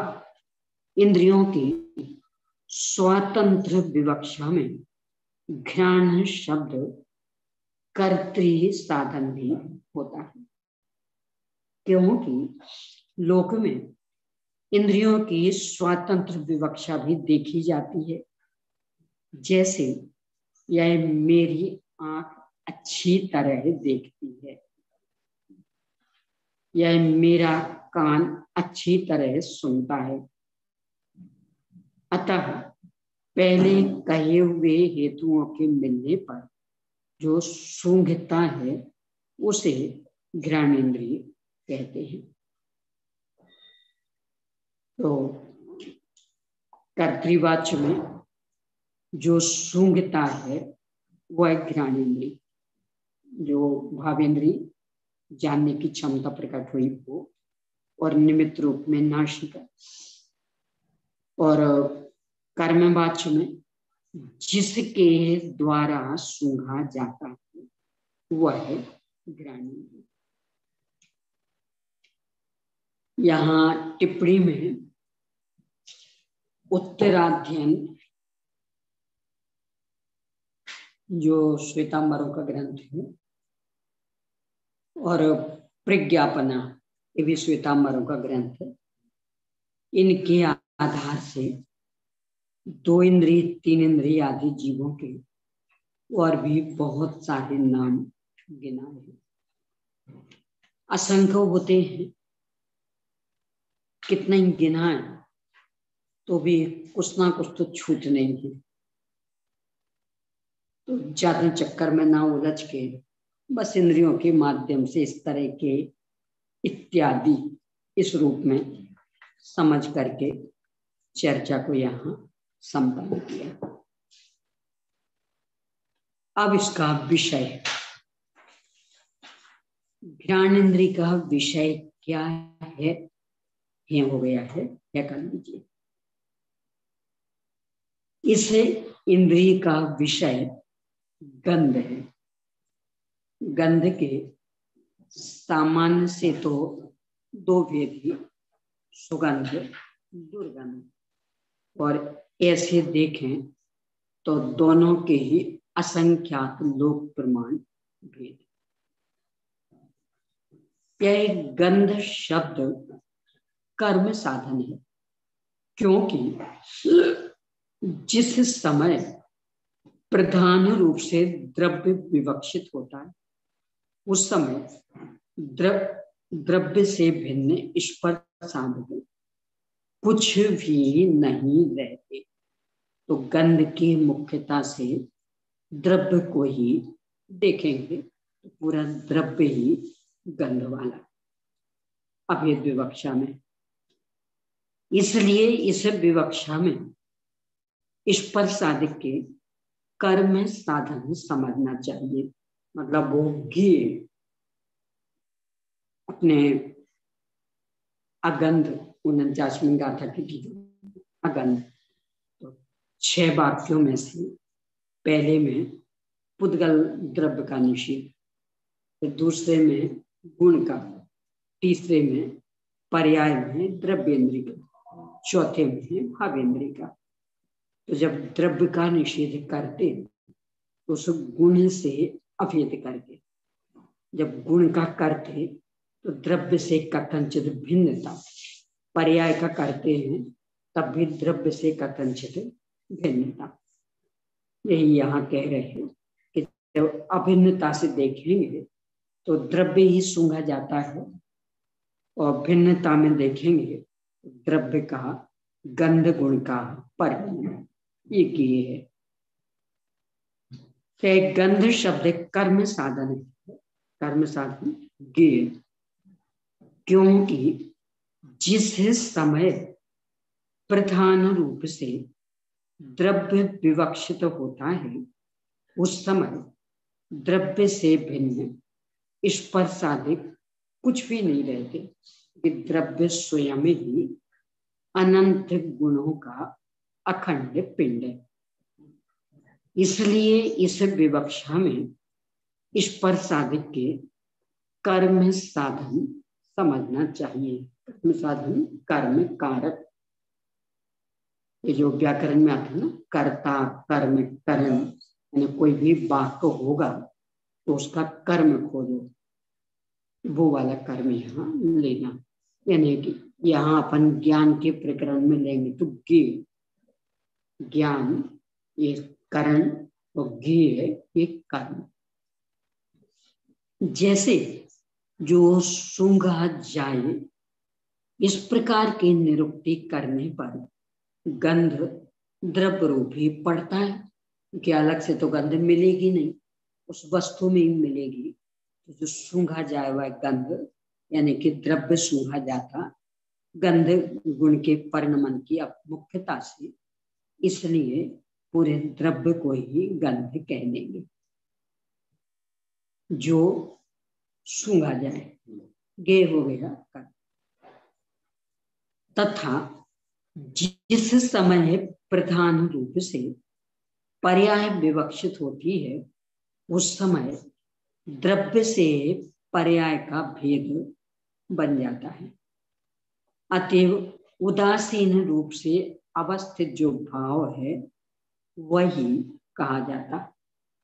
इंद्रियों की स्वतंत्र विवक्षा में घ्राण शब्द कर्तृ साधन भी होता है, क्योंकि लोक में इंद्रियों की स्वतंत्र विवक्षा भी देखी जाती है। जैसे यह मेरी आंख अच्छी तरह देखती है, यह मेरा कान अच्छी तरह सुनता है। अतः पहले कहे हुए हेतुओं के मिलने पर जो सूंघता है उसे घ्राणेन्द्रिय कहते हैं। तो कर्तृवाच्य में जो सूंघता है वह घ्राणेन्द्रिय, जो भावेंद्रिय जानने की क्षमता प्रकट हुई वो, और निमित्त रूप में नासिका। और कर्मवाच्य में जिसके द्वारा सूंघा जाता है वह घ्राणेन्द्रिय। यहाँ टिप्पणी में उत्तराध्ययन, जो श्वेतांबरों का ग्रंथ है, और प्रज्ञापना, ये भी श्वेतांबरों का ग्रंथ है, इनके आधार से 2 इंद्रिय 3 इंद्रिय आदि जीवों के और भी बहुत सारे नाम गिनाए हैं। असंख्य होते हैं, कितना ही गिनाए तो भी कुछ ना कुछ तो छूट नहीं है। तो ज्यादा चक्कर में ना उलझ के बस इंद्रियों के माध्यम से इस तरह के इत्यादि इस रूप में समझ करके चर्चा को यहाँ संपन्न किया। अब इसका विषय, घ्राणेन्द्रिय का विषय क्या है, ये हो गया है, क्या कर लीजिए। इस इंद्रिय का विषय गंध है। गंध के सामान्य से तो 2 भेद ही, सुगंध दुर्गंध, और ऐसे देखें तो दोनों के ही असंख्यात लोक प्रमाण भेद। यह गंध शब्द कर्म साधन है, क्योंकि जिस समय प्रधान रूप से द्रव्य विवक्षित होता है उस समय द्रव्य से भिन्न स्पर्शादि कुछ भी नहीं रहते। तो गंध की मुख्यता से द्रव्य को ही देखेंगे तो पूरा द्रव्य ही गंध वाला, अभेद विवक्षा में। इसलिए इस विवक्षा में स्पर साधक के कर्म साधन समझना चाहिए। मतलब वो घी अपने अगंध 49वीं गाथा की अगंध, तो 6 वाक्यों में से पहले में पुद्गल द्रव्य का निषेध, फिर दूसरे में गुण का, तीसरे में पर्याय में द्रव्येंद्रिय का, चौथे में भावेंद्रिय का। तो जब द्रव्य का निषेध करते तो उस गुण से अभेद करके, जब गुण का करते तो द्रव्य से कथनचित भिन्नता, पर्याय का करते हैं तब भी द्रव्य से कथनचित भिन्नता। यही यहाँ कह रहे हैं कि जब अभिन्नता से देखेंगे तो द्रव्य ही सूंघा जाता है, और भिन्नता में देखेंगे द्रव्य का गंध गुण का परिणाम एक ही है। गंध शब्द कर्म साधन है, कर्म साधन ज्ञेय, क्योंकि जिस समय प्रधान रूप से द्रव्य विवक्षित होता है उस समय द्रव्य से भिन्न स्पर्शादिक कुछ भी नहीं रहते, कि द्रव्य स्वयं ही अनंत गुणों का अखंड पिंड है। इसलिए इस विवक्षा में स्पर्शादिक के कर्म साधन समझना चाहिए। कर्म साधन कर्म कारक, ये जो व्याकरण में आता है ना, कर्ता कर्म कर्म, यानी कोई भी वाक्य होगा तो उसका कर्म खोजो, वो वाला कर्म यहाँ लेना। यानी कि यहाँ अपन ज्ञान के प्रकरण में लेंगे तो ज्ञान ये करण, तो ज्ञ है ये कर्म। जैसे जो सूंघा जाए, इस प्रकार की निरुक्ति करने पर गंध द्रव्य रूप ही पड़ता है, कि अलग से तो गंध मिलेगी नहीं, उस वस्तु में ही मिलेगी। तो जो सूंघा जाए वह गंध, यानी कि द्रव्य सूंघा जाता गंध गुण के परिणमन की मुख्यता से, इसलिए पूरे द्रव्य को ही गंध कह देंगे जो सूंघा जाए, गे हो गया। तथा जिस समय प्रधान रूप से पर्याय विवक्षित होती है उस समय द्रव्य से पर्याय का भेद बन जाता है। अतएव उदासीन रूप से अवस्थित जो भाव है वही कहा जाता।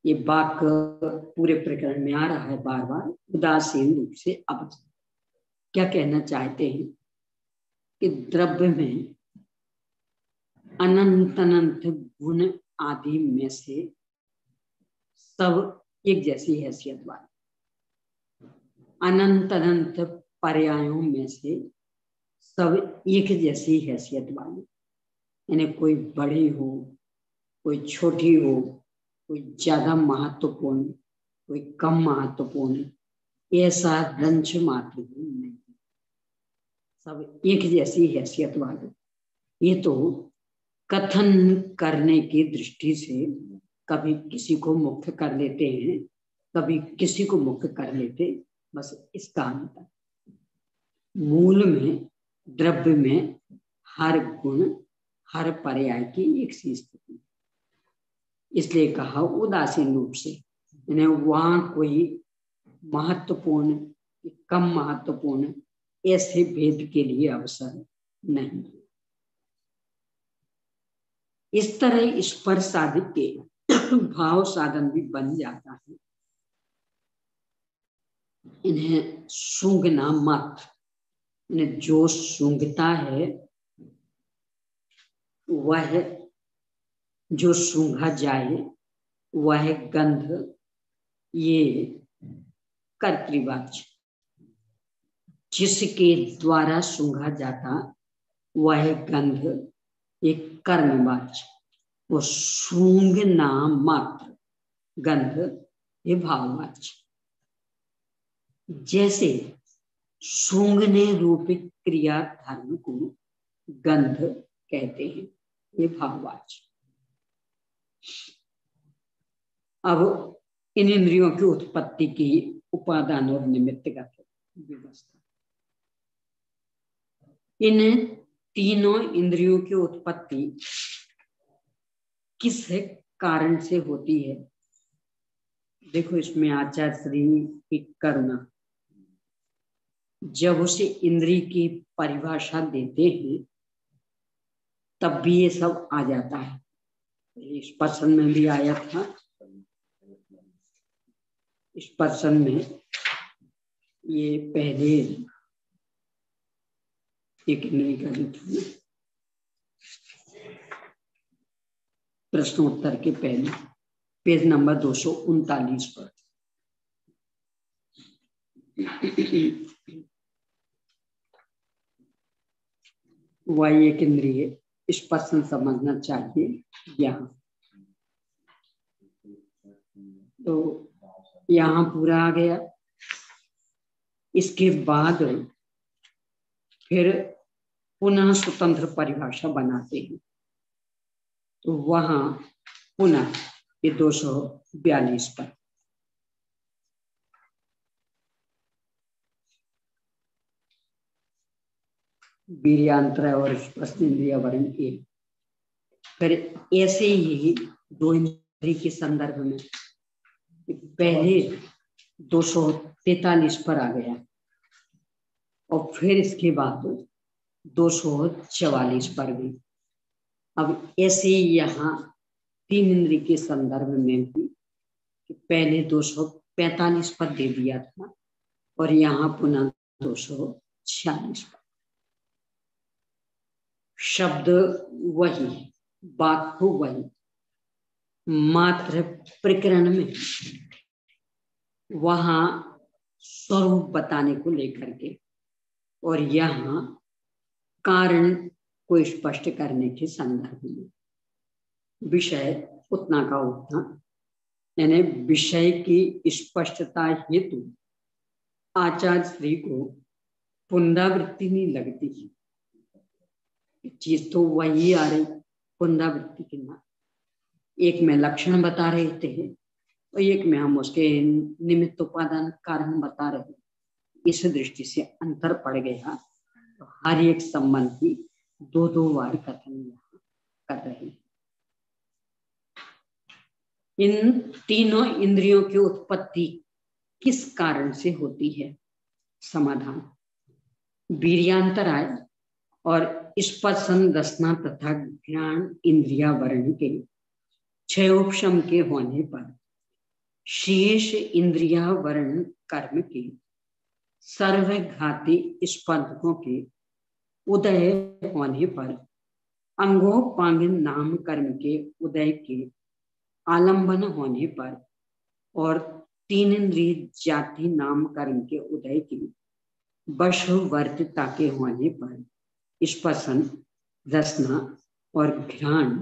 ये वाक्य पूरे प्रकरण में आ रहा है बार बार, उदासीन रूप से अवस्थित। क्या कहना चाहते हैं कि द्रव्य में अनंत अनंत गुण आदि में से सब एक जैसी हैसियत वाले, अनंत अनंत पर्यायों में से सब एक जैसी हैसियत वाले, यानी कोई बड़ी हो कोई छोटी हो, कोई ज्यादा महत्वपूर्ण कोई कम महत्वपूर्ण, ऐसा रंच मात्र नहीं, सब एक जैसी हैसियत वाले। ये तो कथन करने की दृष्टि से कभी किसी को मुख्य कर लेते हैं, कभी किसी को मुख्य कर लेते, बस इसका अंतर। मूल में द्रव्य में हर गुण हर पर्याय की एक सी स्थिति, इसलिए कहा उदासीन रूप से, यानी वहां कोई महत्वपूर्ण कम महत्वपूर्ण ऐसे भेद के लिए अवसर नहीं। इस तरह स्पर्श साधित के भाव साधन भी बन जाता है। इन्हें सूंघना मात्र, इन्हें जो सूंघता है वह, जो सूंघा जाए वह गंध, ये कर्तृवाच्य, जिसके द्वारा सूंघा जाता वह गंध एक कर्मवाच्य, वो सूंघना मात्र गंध ये भाववाच्य। जैसे सूंघने रूप क्रिया धर्म को गंध कहते हैं, ये भाववाची। अब इन इंद्रियों की उत्पत्ति की उपादान और निमित्तगत व्यवस्था। इन तीनों इंद्रियों की उत्पत्ति किस कारण से होती है? देखो इसमें आचार्य श्री की करुणा, जब उसे इंद्रिय की परिभाषा देते हैं तब भी ये सब आ जाता है। इस पर्सन में भी आया था, इस पर्सन में ये पहले एक इंद्रिय का था, प्रश्नोत्तर के पहले पेज नंबर 239 पर। वह एक इंद्रिय, इस पर्सन समझना चाहिए यहाँ। तो यहाँ पूरा आ गया। इसके बाद फिर पुनः स्वतंत्र परिभाषा बनाते हैं। तो वहां पुनः ये 242 पर वीर्यांतर और स्पर्शेंद्रिय वर्ण एक। फिर ऐसे ही दो इंद्रिय के संदर्भ में पहले 243 पर आ गया और फिर इसके बाद 244 पर भी। अब ऐसे ही यहाँ तीन इंद्रिय के संदर्भ में भी पहले 245 पर दे दिया था और यहाँ पुनः 246 पर। शब्द वही, बात तो वही, मात्र प्रकरण में वहां स्वरूप बताने को लेकर के और यहाँ कारण को स्पष्ट करने के संदर्भ में विषय उतना का उतना, यानी विषय की स्पष्टता हेतु आचार्य श्री को पुनरावृत्ति नहीं लगती है। चीज तो वही आ रही, पुनरावृत्ति की ना। एक में लक्षण बता रहे थे और एक में हम उसके निमित्त उपादान कारण बता रहे। इस दृष्टि से अंतर पड़ गया। तो हर एक संबंधी दो दो बार कथन यहाँ कर रहे हैं। इन तीनों इंद्रियों की उत्पत्ति किस कारण से होती है? समाधान, वीर्यांतराय और स्पर्शन रसना तथा ज्ञान इंद्रिया वर्ण के क्षयोपशम के होने पर शेष इंद्रिया वर्ण कर्म के सर्वघाती स्पंदकों के उदय होने पर अंगोपांग नाम कर्म के उदय के आलंबन होने पर और तीन इंद्रिय जाति नाम कर्म के उदय की वशवर्तिता के होने पर स्पर्शन, रसना और घ्राण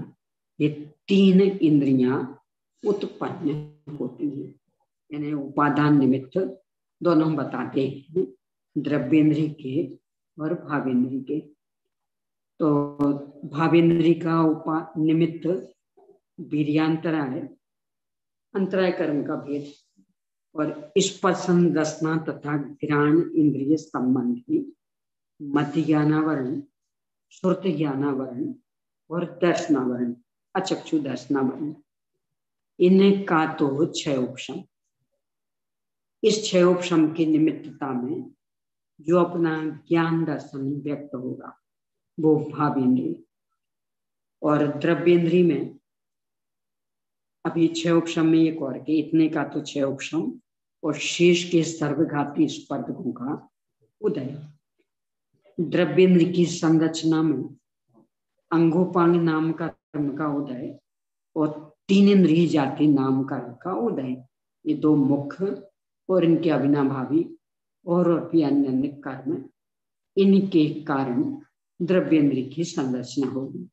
ये तीन इंद्रियां उत्पन्न होती हैं। यानी उपादान निमित्त दोनों बताते हैं, द्रव्येंद्रिय के और भावेंद्रिय के। तो भावेंद्रिय का निमित्त वीर्यांतराय, अंतराय कर्म का भेद, और स्पर्शन, रसना तथा घ्राण इंद्रिय संबंधी मति ज्ञानावरण, श्रुति ज्ञानावरण और दर्शनावरण, अचक्षु दर्शनावरण, इनका तो क्षयोपशम। इस क्षयोपशम की निमित्तता में जो अपना ज्ञान दर्शन व्यक्त होगा वो भावेंद्रिय, और द्रव्येंद्रिय में अभी क्षयोपशम में एक और के इतने का तो क्षयोपशम और शेष के सर्वघाती स्पर्धकों का उदय। द्रव्येंद्र की संरचना में अंगोपांग नाम का कर्म का उदय और तीन इंद्रिय जाति नाम कर्म का उदय, ये दो मुख्य और इनके अविनाभावी और भी अन्य अन्य कर्म, इनके कारण द्रव्येंद्रिय की संरचना होगी।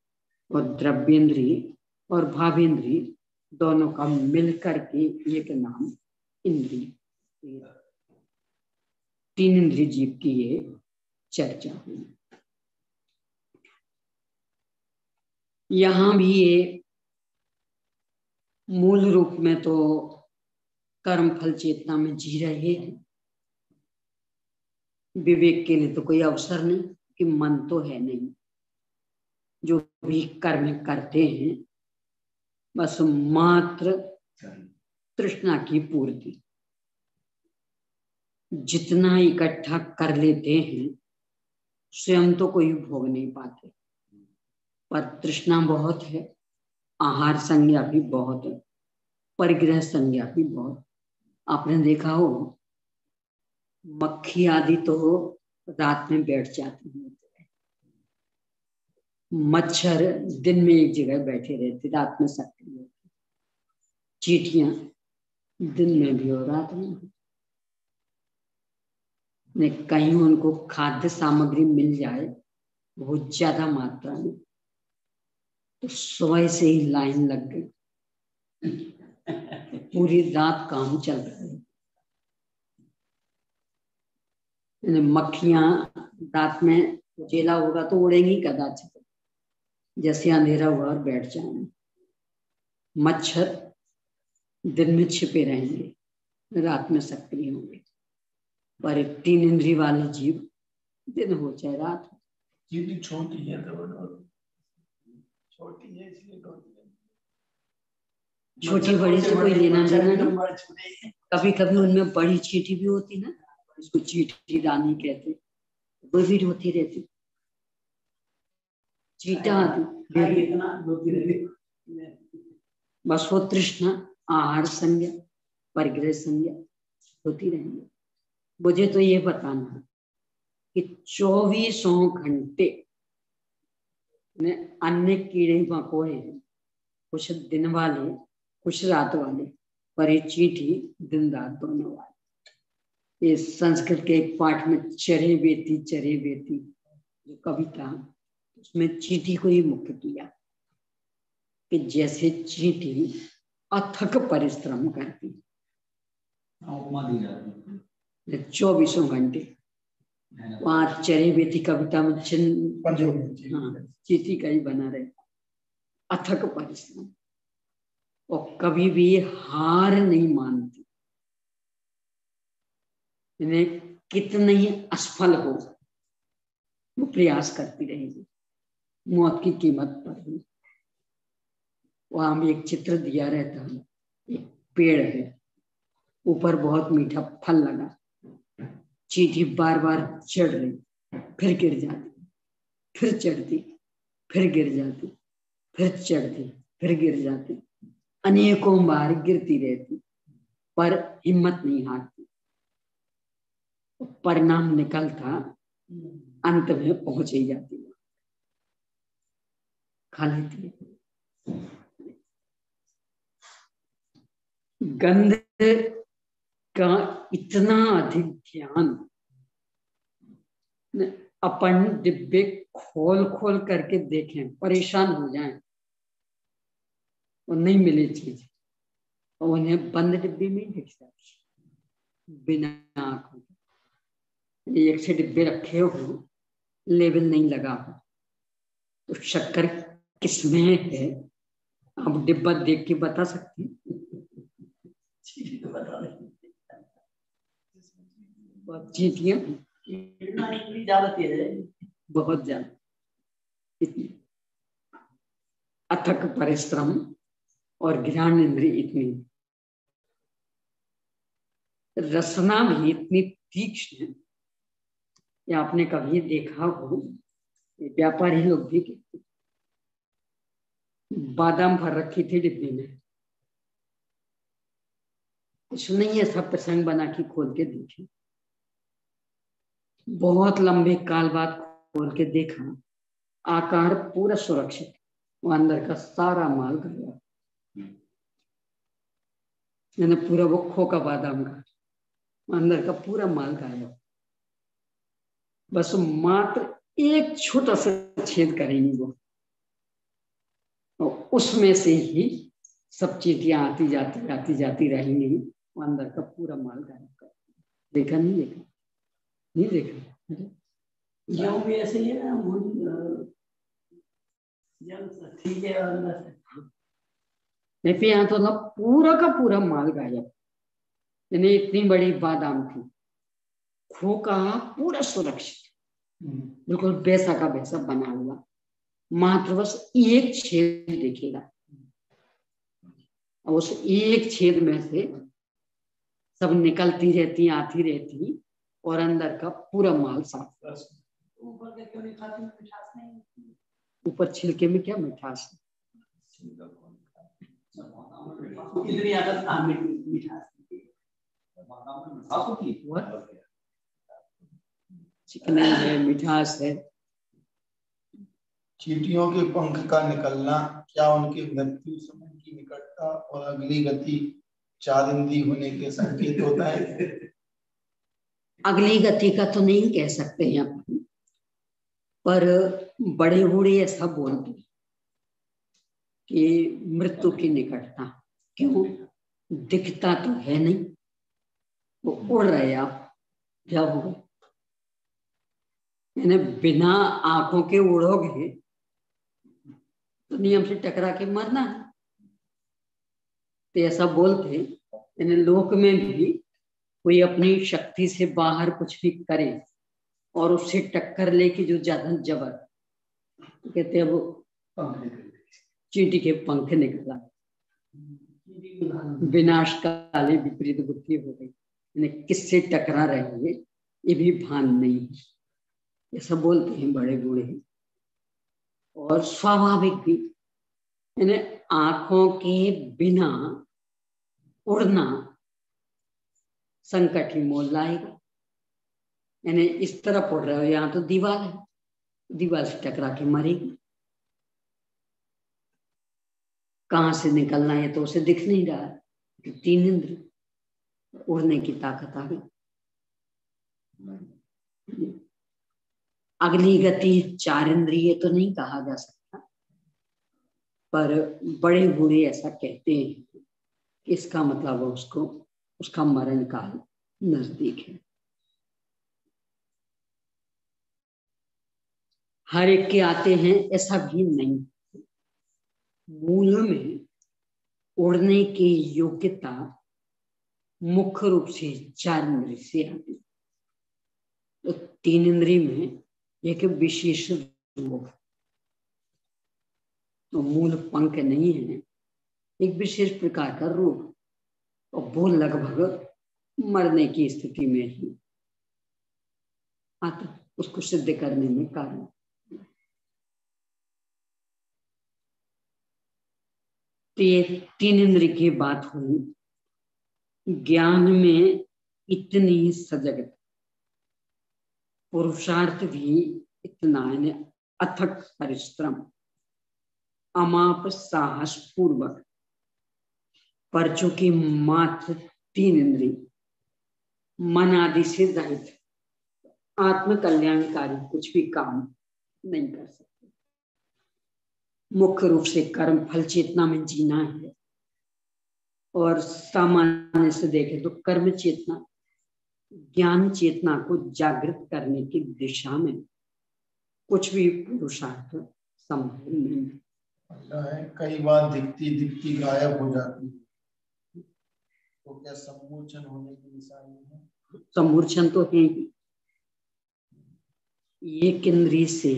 और द्रव्येंद्रिय और भावेंद्रिय दोनों का मिलकर के एक नाम इंद्रिय। तीन इंद्रिय जीव की ये चर्चा हुई। यहाँ भी ये मूल रूप में तो कर्म फल चेतना में जी रहे हैं। विवेक के लिए तो कोई अवसर नहीं, कि मन तो है नहीं। जो भी कर्म करते हैं बस मात्र तृष्णा की पूर्ति। जितना इकट्ठा कर लेते हैं स्वयं तो कोई भोग नहीं पाते, पर तृष्णा बहुत है, आहार संज्ञा भी बहुत है, परिग्रह संज्ञा भी बहुत। आपने देखा हो मक्खी आदि तो रात में बैठ जाती हैं, मच्छर दिन में एक जगह बैठे रहते, रात में सक्रिय होते, चींटियां दिन में भी और रात में भी। कहीं उनको खाद्य सामग्री मिल जाए बहुत ज्यादा मात्रा में तो सुबह से ही लाइन लग गई, पूरी रात काम चल रहा है। मक्खियां रात में उजेला होगा तो उड़ेंगी कदाचित, जैसे अंधेरा हुआ और बैठ जाएंगे। मच्छर दिन में छिपे रहेंगे, रात में सक्रिय होंगे। पर 3 इंद्रिय वाले जीव दिन हो चाहे रात हो। चींटी छोटी है तो छोटी है इसलिए छोटी बड़ी से कोई लेना देना नहीं। कभी कभी उनमें बड़ी चींटी भी होती ना, इसको चींटी रानी कहते, वो भी रोती रहती। चीटा बस वो तृष्णा आहार संज्ञा परिग्रह संज्ञा होती रहेंगे। मुझे तो ये बताना कि 24 घंटे अन्य कीड़े मकोड़े, कुछ दिन वाले कुछ रात वाले, पर ये चींटी दिन रात दोनों वाले। ये संस्कृत के एक पाठ में चरे बेती जो कविता, उसमें चींटी को ही मुख्य किया कि जैसे चींटी अथक परिश्रम करती, उपमा दी जाती है 24 घंटे। वहां चरे बेती कविता में चींटी का ही बना रहे, अथक परिश्रम, और कभी भी हार नहीं मानती। इन्हें कितने ही असफल हो वो प्रयास करती रहेगी मौत की कीमत पर भी। वहां भी एक चित्र दिया रहता है, एक पेड़ है, ऊपर बहुत मीठा फल लगा, चींटी बार बार चढ़ रही, फिर गिर जाती, फिर चढ़ती, फिर गिर जाती, फिर चढ़ती, फिर गिर जाती, अनेकों बार गिरती रहती, पर हिम्मत नहीं हारती। परिणाम निकलता, अंत में पहुंच ही जाती है, खा लेती है। गंध का इतना अधिक ध्यान, अपन डिब्बे खोल खोल करके देखें, परेशान हो जाएं और नहीं मिले चीज, और उन्हें बंद डिब्बे में ही दिखता बिना आंखों के। एक से डिब्बे रखे हो, लेबल नहीं लगा हो, तो शक्कर किसमें है आप डिब्बा देख के बता सकते हैं? चींटियां ज्यादा तेज है, बहुत ज्यादा, इतनी अथक परिश्रम और ज्ञान इंद्रिय इतनी, रसना भी इतनी तीक्ष्ण है। या आपने कभी देखा हो, व्यापारी लोग भी बादाम भर रखी थी डिब्बे में, कुछ नहीं है, सब प्रसंग बना के खोल के देखे, बहुत लंबे काल बाद खोल के देखा, आकार पूरा सुरक्षित, वो अंदर का सारा माल गया, मैंने पूरा वो खोका बादाम का, अंदर का पूरा माल गायब। बस मात्र एक छोटा सा छेद करेंगी वो, और उसमें से ही सब चीटियां आती जाती रहेंगी, वो अंदर का पूरा माल गायब कर। देखा नहीं देखा? नहीं देखा? गेहूं भी ऐसे ही है ना, ठीक है। नहीं, यहाँ तो ना पूरा का पूरा माल गायब। यानी इतनी बड़ी बादाम थी, खोखा पूरा सुरक्षित, बिल्कुल वैसा का वैसा बना हुआ, मात्र बस एक छेद दिखेगा। और उस एक छेद में से सब निकलती रहती, आती रहती, और अंदर का पूरा माल साफ। ऊपर के क्यों नहीं खाते? मिठास नहीं। ऊपर छिलके में क्या मिठास है? कितनी आदत मिठास चिकनी है, मिठास है। चींटियों के पंख का निकलना क्या उनकी मृत्यु समय की निकटता और अगली गति चारिंदी होने के संकेत होता है? अगली गति का तो नहीं कह सकते हैं अपन, पर बड़े बूढ़े ऐसा बोलते हैं कि मृत्यु की निकटता। क्यों? दिखता तो है नहीं, वो उड़ रहे आप, क्या होगा? यानी बिना आंखों के उड़ोगे तो नियम से टकरा के मरना है। तो ऐसा बोलते, यानी लोक में भी कोई अपनी शक्ति से बाहर कुछ भी करे और उससे टक्कर लेके जो ज्यादा जबर, तो कहते हैं वो चींटी के पंख निकला, विनाश काले विपरीत बुद्धि हो गई। यानी किससे टकरा रहेंगे ये भी भान नहीं है, ऐसा बोलते हैं बड़े बूढ़े। और स्वाभाविक भी, यानी आंखों के बिना उड़ना संकट ही मोल लाएगा। यानी इस तरफ उड़ रहे हो, यहाँ तो दीवार है, दीवार से टकरा के मरेगी। कहाँ से निकलना है तो उसे दिख नहीं रहा है, तो 3 इंद्र, उड़ने की ताकत आ गई। अगली गति 4 इंद्रिय तो नहीं कहा जा सकता, पर बड़े बूढ़े ऐसा कहते हैं कि इसका मतलब उसको उसका मरण काल नजदीक है। हर एक के आते हैं ऐसा भी नहीं। मूल में उड़ने की योग्यता मुख्य रूप से 4 इंद्रिय से आती है। तो 3 इंद्रिय में एक विशेष रूप, तो मूल पंख नहीं है, एक विशेष प्रकार का रूप, और वो लगभग मरने की स्थिति में ही आता, उसको सिद्ध करने में कारण। तो ये 3 इंद्रिय की बात हुई। ज्ञान में इतनी सजगता, पुरुषार्थ भी इतना, अथक परिश्रम, अमाप साहस पूर्वक, पर चूंकि मात्र 3 इंद्रिय मन आदि से रहित आत्म कल्याणकारी कुछ भी काम नहीं कर सकते। मुख्य रूप से कर्म फल चेतना में जीना है, और सामान्य से देखें तो कर्म चेतना ज्ञान चेतना को जागृत करने की दिशा में कुछ भी पुरुषार्थ संभव नहीं है। कई बार दिखती दिखती गायब हो जाती है, तो क्या सम्मोचन होने की निशानी है? सम्मूर्छन तो है ही। एक इंद्रिय से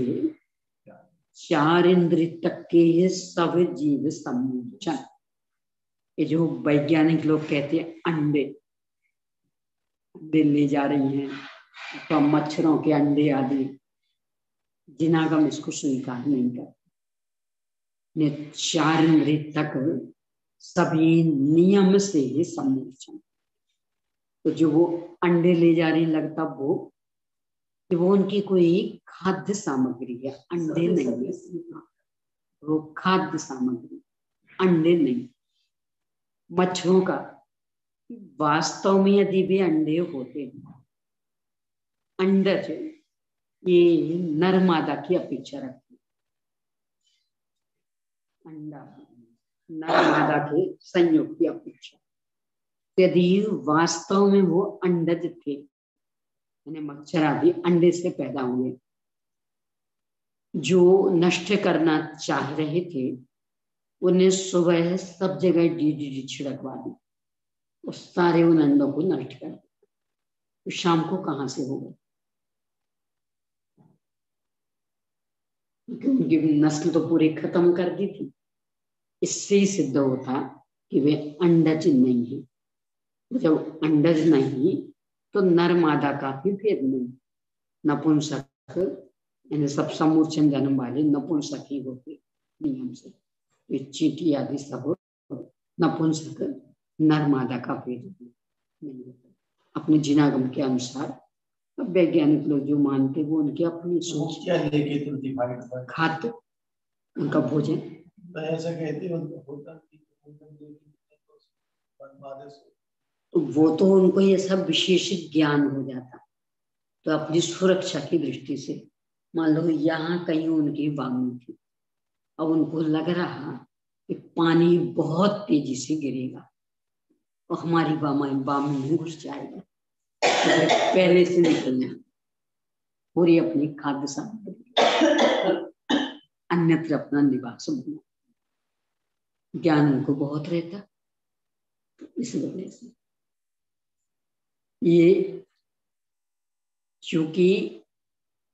4 इंद्रिय तक के सब जीव सम्मोचन, ये जो वैज्ञानिक लोग कहते हैं अंडे ले जा रही हैं, तो मच्छरों के अंडे आदि, जिनागम इसको स्वीकार नहीं करते। 4 इंद्रिय तक सभी नियम से ही सम्मोचन। तो जो वो अंडे ले जा रही, लगता वो उनकी कोई खाद्य सामग्री है, अंडे नहीं है, वो खाद्य सामग्री, अंडे नहीं। मच्छरों का वास्तव में यदि भी अंडे होते, अंडज ये नर मादा की अपेक्षा रखते, अंडा नर मादा के संयोग की अपेक्षा। यदि वास्तव में वो अंडज थे, यानी मच्छर आदि अंडे से पैदा हुए, जो नष्ट करना चाह रहे थे उन्हें सुबह सब जगह डीडीटी छिड़कवा दी और सारे उन अंडों को नष्ट कर दिया। तो शाम को कहां से होगा? क्योंकि उनकी नस्ल तो पूरी खत्म कर दी थी। इससे ही सिद्ध होता कि वे अंडज नहीं है। जब अंडज नहीं तो नर मादा का भी भेद नहीं। नपुंसक यानी सब समूर्छन जन्म वाले नपुंसक ही होते नियम से। ये चींटी आदि सब नपुंसक नर मादा का भेद नहीं होता। अपने जिनागम के अनुसार वैज्ञानिक लोग जो मानते वो उनकी अपनी सोच। क्या लेके तुम डिवाइड खाद्य उनका भोजन ऐसा कहते होता तो वो तो उनको ये सब विशेष ज्ञान हो जाता। तो अपनी सुरक्षा की दृष्टि से मान लो यहाँ कहीं उनकी बामी थी, अब उनको लग रहा कि पानी बहुत तेजी से गिरेगा और हमारी बामी में घुस जाएगा, तो पहले से निकलना पूरी अपनी खाद्य सामग्री अन्यत्र अपना निवास बनना। ज्ञान उनको बहुत रहता। तो इस वजह से ये चूंकि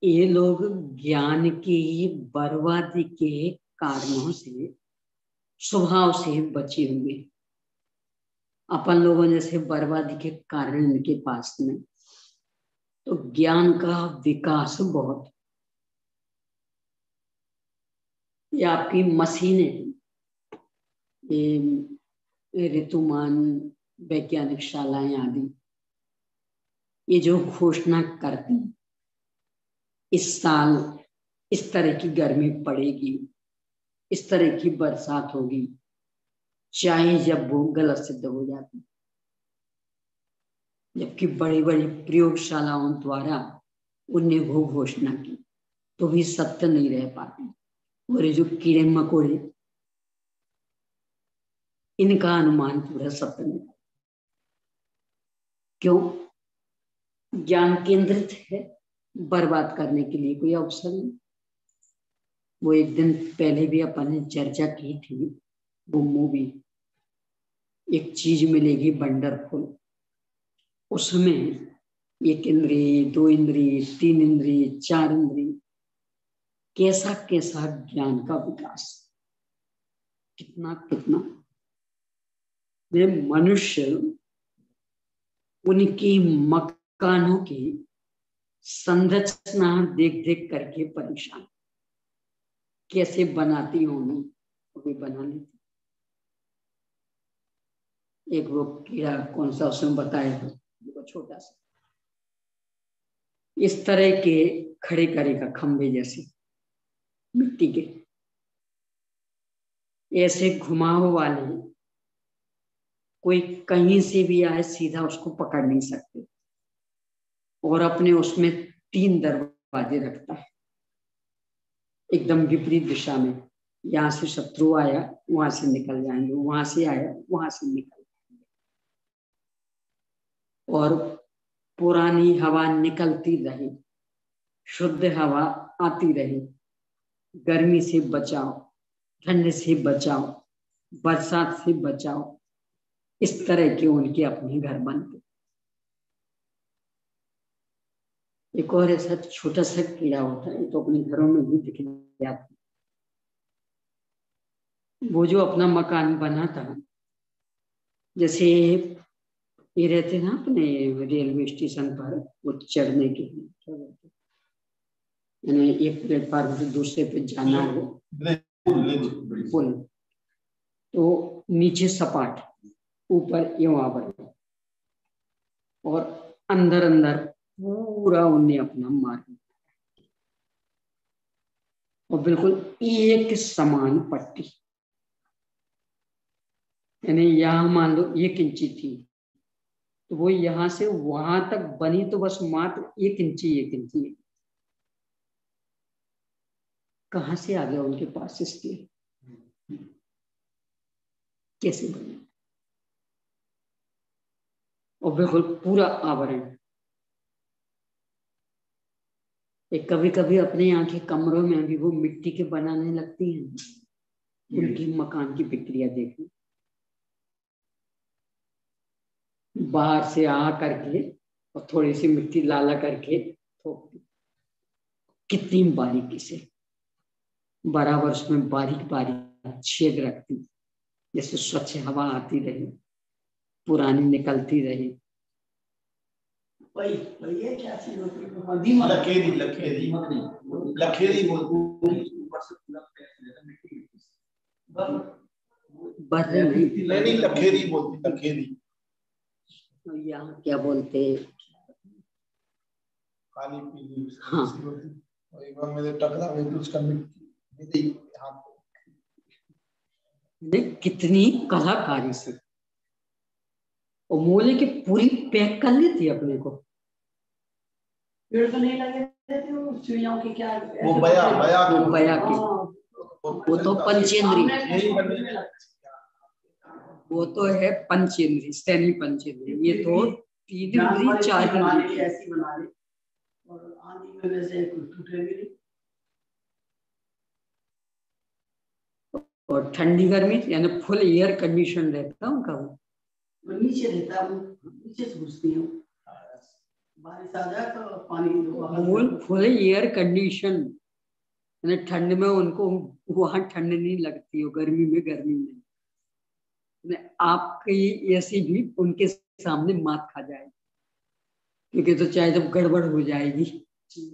ये लोग ज्ञान की बर्बादी के कारणों से स्वभाव से बचे हुए, अपन लोगों जैसे बर्बादी के कारण इनके पास में, तो ज्ञान का विकास बहुत। ये आपकी मशीनें, ये ऋतुमान वैज्ञानिक शालाएं आदि, ये जो घोषणा करती इस साल इस तरह की गर्मी पड़ेगी, इस तरह की बरसात होगी, चाहे जब वो गलत सिद्ध हो जाती। जबकि बड़ी बड़ी प्रयोगशालाओं द्वारा उन्हें वो घोषणा की तो भी सत्य नहीं रह पाती। और ये जो कीड़े मकोड़े, इनका अनुमान पूरा सत्य नहीं। क्यों? ज्ञान केंद्रित है, बर्बाद करने के लिए कोई अवसर नहीं। वो एक दिन पहले भी अपन ने चर्चा की थी, वो मूवी एक चीज मिलेगी वंडरफुल, उसमें एक इंद्रिय, दो इंद्रिय, तीन इंद्रिय, चार इंद्रिय, कैसा कैसा ज्ञान का विकास, कितना कितना। वे मनुष्य उनकी मकानों की संरचना देख देख करके परेशान, कैसे बनाती होंगी तो भी बना लेती। एक वो कीड़ा कौन सा उसमें बताया था, वो छोटा सा इस तरह के खड़े करेगा खंबे जैसे मिट्टी के, ऐसे घुमाव वाले, कोई कहीं से भी आए सीधा उसको पकड़ नहीं सकते। और अपने उसमें 3 दरवाजे रखता है एकदम विपरीत दिशा में। यहां से शत्रु आया वहां से निकल जाएंगे, वहां से आया वहां से निकल जाएंगे। और पुरानी हवा निकलती रहे, शुद्ध हवा आती रहे, गर्मी से बचाओ, ठंड से बचाओ, बरसात से बचाओ, इस तरह के उनके अपने घर बनते। एक और ऐसा छोटा सा कीड़ा होता है तो अपने घरों में भी दिख जाता, वो जो अपना मकान बनाता, जैसे ये रहते ना अपने रेलवे स्टेशन पर वो चढ़ने के लिए, क्या बोलते हैं, यानी एक प्लेटफार्म से दूसरे पे जाना हो, पुल, तो नीचे सपाट, ऊपर एवं और अंदर अंदर पूरा उन्हें अपना मार्ग, और बिल्कुल एक समान पट्टी, यानी यहां मान लो 1 इंची थी तो वो यहां से वहां तक बनी तो बस मात्र 1 इंची 1 इंची। कहां से आ गया उनके पास इसके, कैसे बने? और बिल्कुल पूरा आवरण। कभी कभी अपने यहाँ के कमरों में भी वो मिट्टी के बनाने लगती हैं। उनकी मकान की प्रक्रिया देखी, बाहर से आ करके और थोड़ी सी मिट्टी लाला करके ठोकती, कितनी बारीकी से बराबर उसमें बारीक बारीक छेद रखती, जैसे स्वच्छ हवा आती रही, पुरानी निकलती रही। ये क्या चीज होती है? लखेरी लखेरी लखेरी नहीं लखेरी बोलती, लखेरी। तो यहाँ क्या बोलते? काली पीली। हाँ, और एक बार मेरे टकरा हुई तो उसका मिट्टी हाथ कितनी कलाकारी से और मोले की पूरी पैक कर लेती है अपने को। पेड़ तो नहीं लगे थे वो चिड़ियों की, क्या वो बया की वो तो पंचेंद्री, वो तो है पंचेंद्री, सैनी पंचेंद्री। ये तो 3 इंद्री 4 इंद्री ऐसी बना ले और आंधी में वैसे टूटे भी नहीं। और ठंडी गर्मी यानी फुल एयर कंडीशन रहता है उनका। वो नीचे रहता है, वो नीचे से घुसती है, बारिश आ जाए तो पानी फुल एयर कंडीशन, यानी ठंड में उनको वहां ठंड नहीं लगती हो, गर्मी में गर्मी नहीं। आपकी ऐसी भी उनके सामने मात खा जाए, क्योंकि तो चाहे जब गड़बड़ हो जाएगी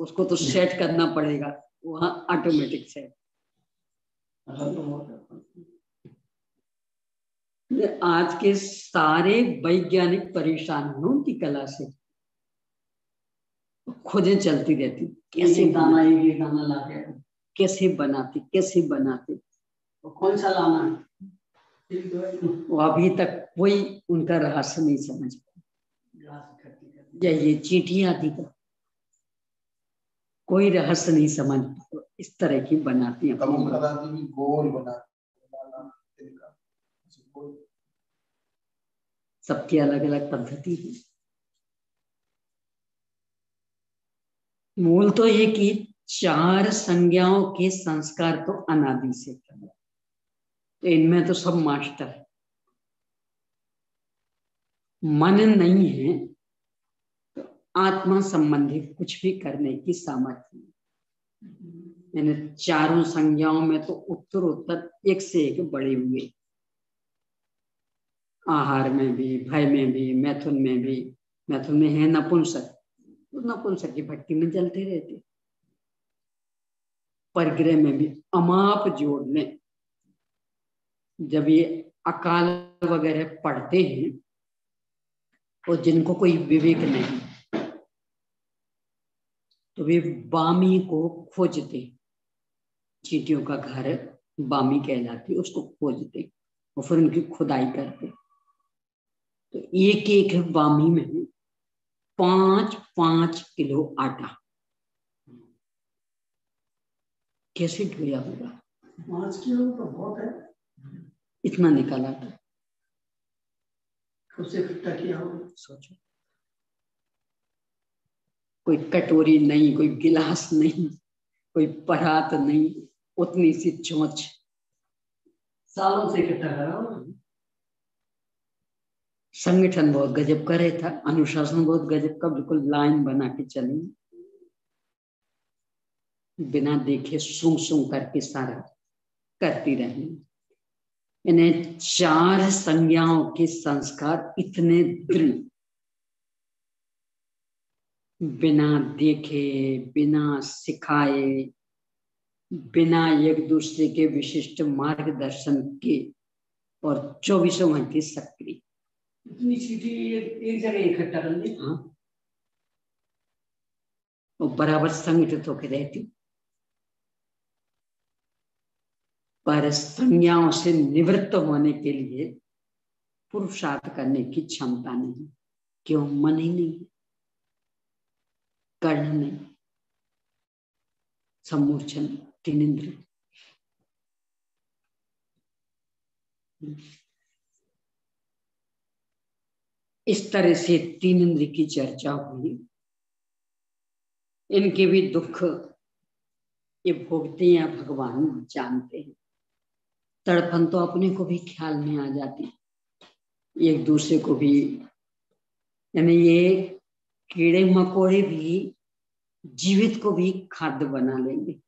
उसको तो सेट करना पड़ेगा, वहां ऑटोमेटिक सेट। आज के सारे वैज्ञानिक परेशान हैं उनकी कला से, खोजें चलती रहती, कैसे दाना ये दाना लाते, कैसे बनाते तो कौन सा लाना है, वो अभी तक कोई उनका रहस्य नहीं समझ पाया। या ये चींटियां थी का कोई रहस्य नहीं समझ पाया, इस तरह की बनाती हैं। गोल बना, सबकी अलग अलग पद्धति है। मूल तो ये कि 4 संज्ञाओं के संस्कार तो अनादि से, तो इनमें तो सब मास्टर है। मन नहीं है तो आत्मा संबंधी कुछ भी करने की सामर्थ्य नहीं। यानी 4 संज्ञाओं में तो उत्तर एक से एक बढ़े हुए, आहार में भी, भय में भी, मैथुन में भी। मैथुन में है नपुंसक, तो नपुंसक की भट्टी में जलते रहते। परग्रह में भी अमाप जोड़ लें, जब ये अकाल वगैरह पढ़ते हैं और जिनको कोई विवेक नहीं तो वे बामी को खोजते, चींटियों का घर बामी कहलाती, उसको खोजते और फिर उनकी खुदाई करते। तो एक एक बामी में 5-5 किलो आटा कैसे ढोया होगा? 5 किलो तो बहुत है, इतना निकाला था, उससे इकट्ठा किया होगा। सोचो, कोई कटोरी नहीं, कोई गिलास नहीं, कोई परात नहीं, उतनी सी चोंच, सालों से इकट्ठा करा। संगठन बहुत गजब का रहता, अनुशासन बहुत गजब का, बिल्कुल लाइन बना के चलें, बिना देखे सूंघ सूंघ करके सारा करती रही। इन्हें 4 संज्ञाओं के संस्कार इतने दृढ़, बिना देखे, बिना सिखाए, बिना एक दूसरे के विशिष्ट मार्गदर्शन के, और 24 घंटे सक्रिय। इतनी चीटी एक जगह इकट्ठा कर ली। हाँ, वो बराबर संगठित होकर रहती, पर संज्ञाओं से निवृत्त होने के लिए पुरुषार्थ करने की क्षमता नहीं। क्यों? मन ही नहीं, कर्ण नहीं, सम्मूर्छन, 3 इंद्रिय। इस तरह से 3 इंद्रिय की चर्चा हुई। इनके भी दुख ये भोगते हैं, भगवान जानते हैं। तड़पन तो अपने को भी ख्याल में आ जाती, एक दूसरे को भी। यानी ये कीड़े मकोड़े भी जीवित को भी खाद्य बना लेंगे,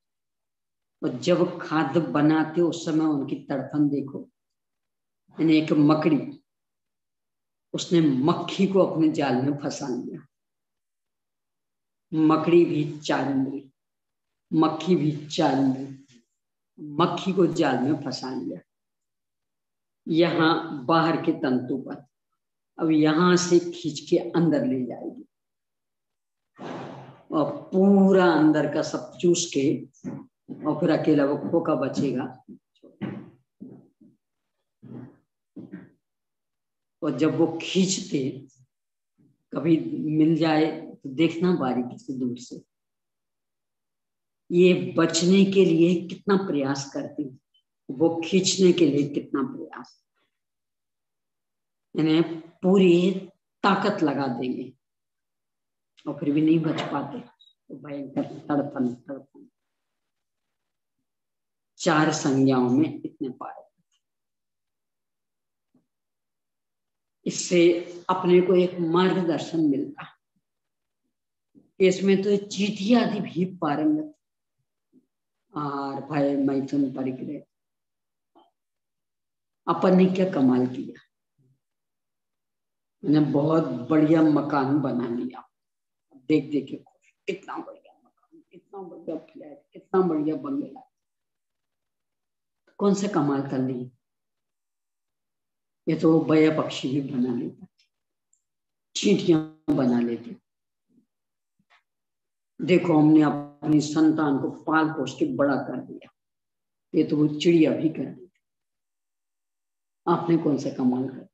और जब खाद्य बनाते उस समय उनकी तड़पन देखो। यानी एक मकड़ी, उसने मक्खी को अपने जाल में फंसा लिया। मकड़ी भी चारिंद्री, मक्खी भी चारिंद्री, मक्खी को जाल में फंसा लिया यहाँ बाहर के तंतु पर। अब यहां से खींच के अंदर ले जाएगी और पूरा अंदर का सब चूस के, और फिर अकेला वो खोखा बचेगा। और जब वो खींचते, कभी मिल जाए तो देखना बारीकी से दूर से, ये बचने के लिए कितना प्रयास करती, वो खींचने के लिए कितना प्रयास, यानी पूरी ताकत लगा देंगे और फिर भी नहीं बच पाते। तो भयंकर तड़पन तड़पन, 4 संज्ञाओं में इतने पाए। इससे अपने को एक मार्गदर्शन मिलता है। इसमें तो चींटी आदि भी पारंगत, और भय मैथुन परिग्रह, अपन ने क्या कमाल किया, मैंने बहुत बढ़िया मकान बना लिया, देख देख के खुश, इतना बढ़िया मकान, इतना बढ़िया फ्लैट, इतना बढ़िया बंगला। कौन सा कमाल कर ली? ये तो बया पक्षी भी बना लेता, चींटियां बना लेती। देखो हमने अपनी संतान को पाल पोस के बड़ा कर दिया, ये तो वो चिड़िया भी कर दी। आपने कौन सा कमाल कर?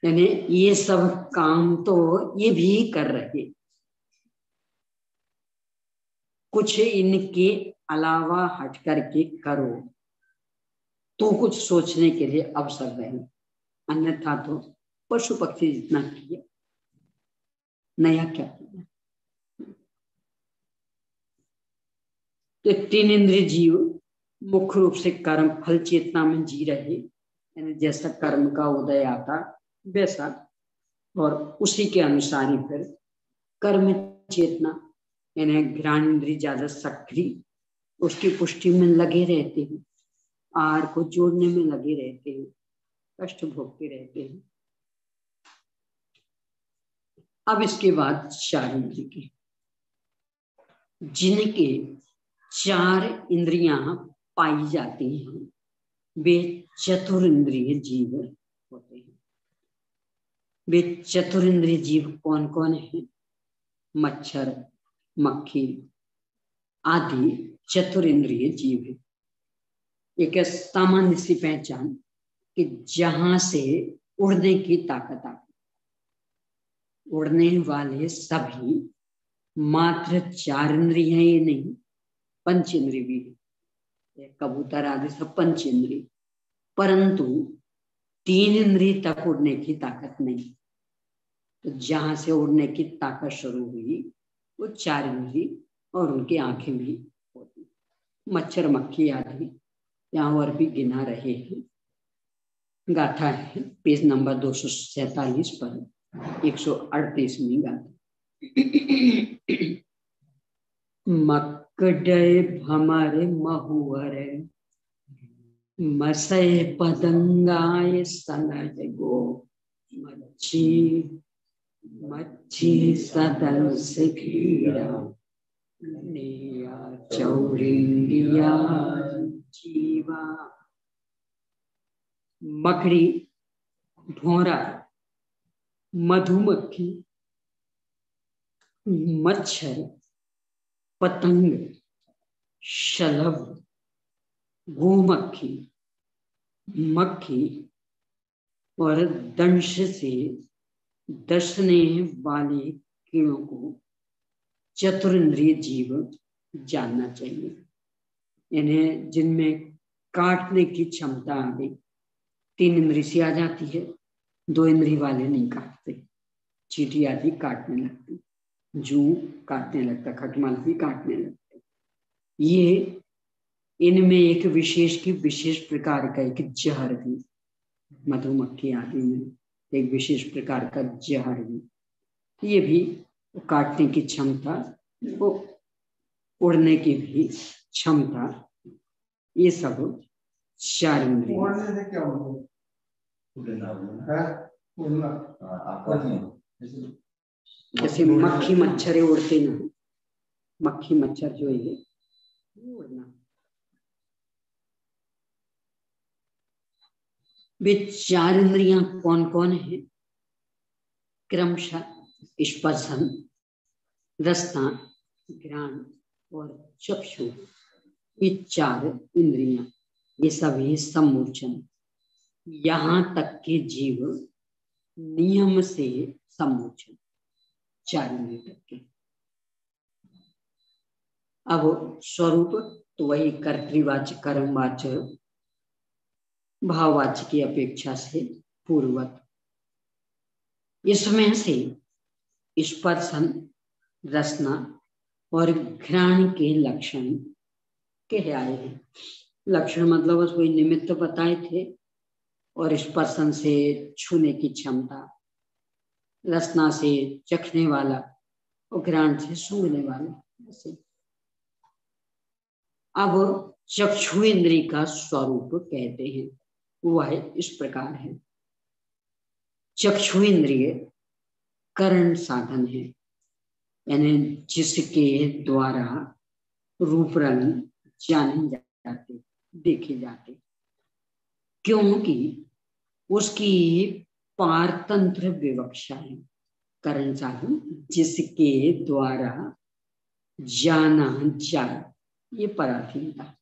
यानी ये सब काम तो ये भी कर रहे, कुछ इनके अलावा हट करके करो तो कुछ सोचने के लिए अवसर रहे, अन्यथा तो पशु पक्षी जितना किए, नया क्या किया। तो 3 इंद्रिय जीव मुख्य रूप से कर्म फल चेतना में जी रहे, यानी जैसा कर्म का उदय आता वैसा, और उसी के अनुसार ही फिर कर्म चेतना, यानी घ्राण इंद्रिय ज्यादा सक्रिय, उसकी पुष्टि में लगे रहते हैं, आहार को जोड़ने में लगे रहते हैं, कष्ट भोगते रहते हैं। अब इसके बाद 4 इंद्रिय के, जिनके 4 इंद्रियां पाई जाती हैं, वे चतुरिंद्रिय जीव होते हैं। वे चतुरिंद्रिय जीव कौन कौन हैं? मच्छर, मक्खी आदि चतुरिंद्रिय जीव है। एक सामान्य सी पहचान कि जहां से उड़ने की ताकत आती, उड़ने वाले सभी मात्र 4 इंद्रिय हैं, ये नहीं, 5 इंद्रिय भी है। कबूतर आदि सब 5 इंद्रिय, परंतु 3 इंद्रिय तक उड़ने की ताकत नहीं। तो जहां से उड़ने की ताकत शुरू हुई वो 4 इंद्रिय, और उनकी आंखें भी होती। मच्छर मक्खी आदि यहाँ और भी गिना रहे हैं। गाथा है पेज नंबर 247 पर 138वीं गाथा। मकड़े भमर महुअर मसय पतंगाय सनज गो मच्छी मच्छी सदल से कीड़ा चौरिंडिया जीवा। मकड़ी, भौरा, मधुमक्खी, मच्छर, पतंग, शलभ, गोमक्खी, मक्खी और दंश से डसने वाले कीड़ों को चतुरिंद्रिय जीव जानना चाहिए। इन्हें जिनमें काटने की क्षमता आ गई, 3 इंद्रिय से आ जाती है, 2 इंद्रिय वाले नहीं काटते, चींटी आदि काटने लगती। जू काटने लगता, खटमल भी काटने लगते। ये इनमें एक विशेष की विशेष प्रकार का एक जहर भी, मधुमक्खी आदि में एक विशेष प्रकार का जहर भी, ये भी काटने की क्षमता, वो उड़ने की भी क्षमता, ये सब चार इंद्रिय। जैसे मक्खी मच्छर उड़ते ना, मक्खी मच्छर जो है वो उड़ना। वे चार इंद्रियां कौन कौन है? क्रमशः स्पर्शन, रसना, घ्राण और चक्षु, ये चार इंद्रियां, ये सभी सम्मोचन, यहाँ तक के जीव नियम से सम्मोचन, चार इंद्रिय तक के। अब स्वरूप तो वही कर्तृवाच्य, कर्मवाच्य, भाववाच्य की अपेक्षा से पूर्वत। इसमें से स्पर्शन, रसना और घ्राण के लक्षण कहे आए हैं। लक्षण मतलब उसको निमित्त बताए थे, और स्पर्शन से छूने की क्षमता, रसना से चखने वाला और घ्राण से सूंघने वाला। ऐसे अब चक्षु इंद्रिय का स्वरूप कहते हैं, वह इस प्रकार है। चक्षु इंद्रिय करण साधन है, यानी जिसके द्वारा रूप रंग जाने जाते, देखे जाते, क्योंकि उसकी पारतंत्र विवक्षा है। करण साधन जिसके द्वारा जाना जाए, ये पराधीनता।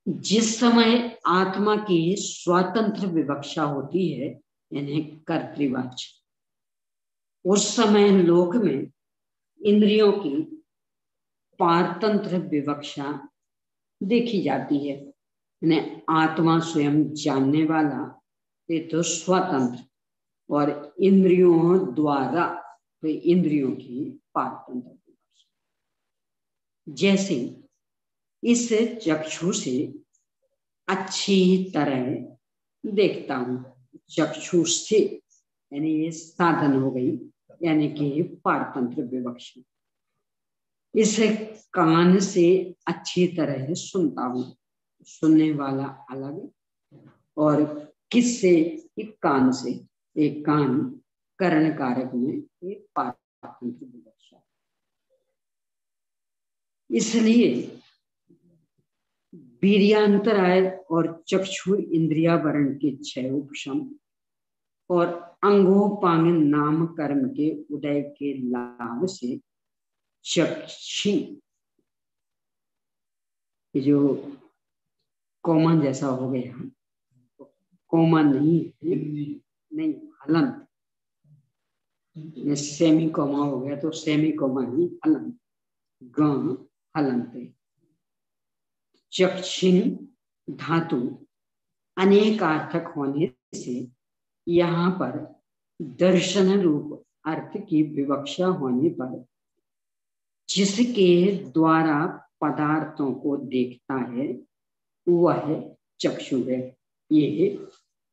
जिस समय आत्मा की स्वतंत्र विवक्षा होती है, यानी कर्तृवाच्य, उस समय लोक में इंद्रियों की पारतंत्र विवक्षा देखी जाती है। यानी आत्मा स्वयं जानने वाला ये तो स्वतंत्र, और इंद्रियों द्वारा तो इंद्रियों की पारतंत्र विवक्षा। जैसे इस चक्षु से अच्छी तरह देखता हूं, चक्षु से यानी ये साधन हो गई, यानी कि पारतंत्र विवक्षा। इस कान से अच्छी तरह सुनता हूं, सुनने वाला अलग, और किससे? एक कान से। एक कान करण कारक में एक पारतंत्र विवक्षा। इसलिए वीर्यांतराय और चक्षु इंद्रियावरण के क्षय उपशम और अंगोपांग नाम कर्म के उदय के लाभ से चक्षी, जो कॉमन जैसा हो गया, कॉमन नहीं हलंत, सेमी कॉमा हो गया तो सेमी कॉमा ही हलंत, ग हलंत। चक्षिण धातु अनेकार्थक होने से यहाँ पर दर्शन रूप अर्थ की विवक्षा होने पर जिसके द्वारा पदार्थों को देखता है वह चक्षु है। ये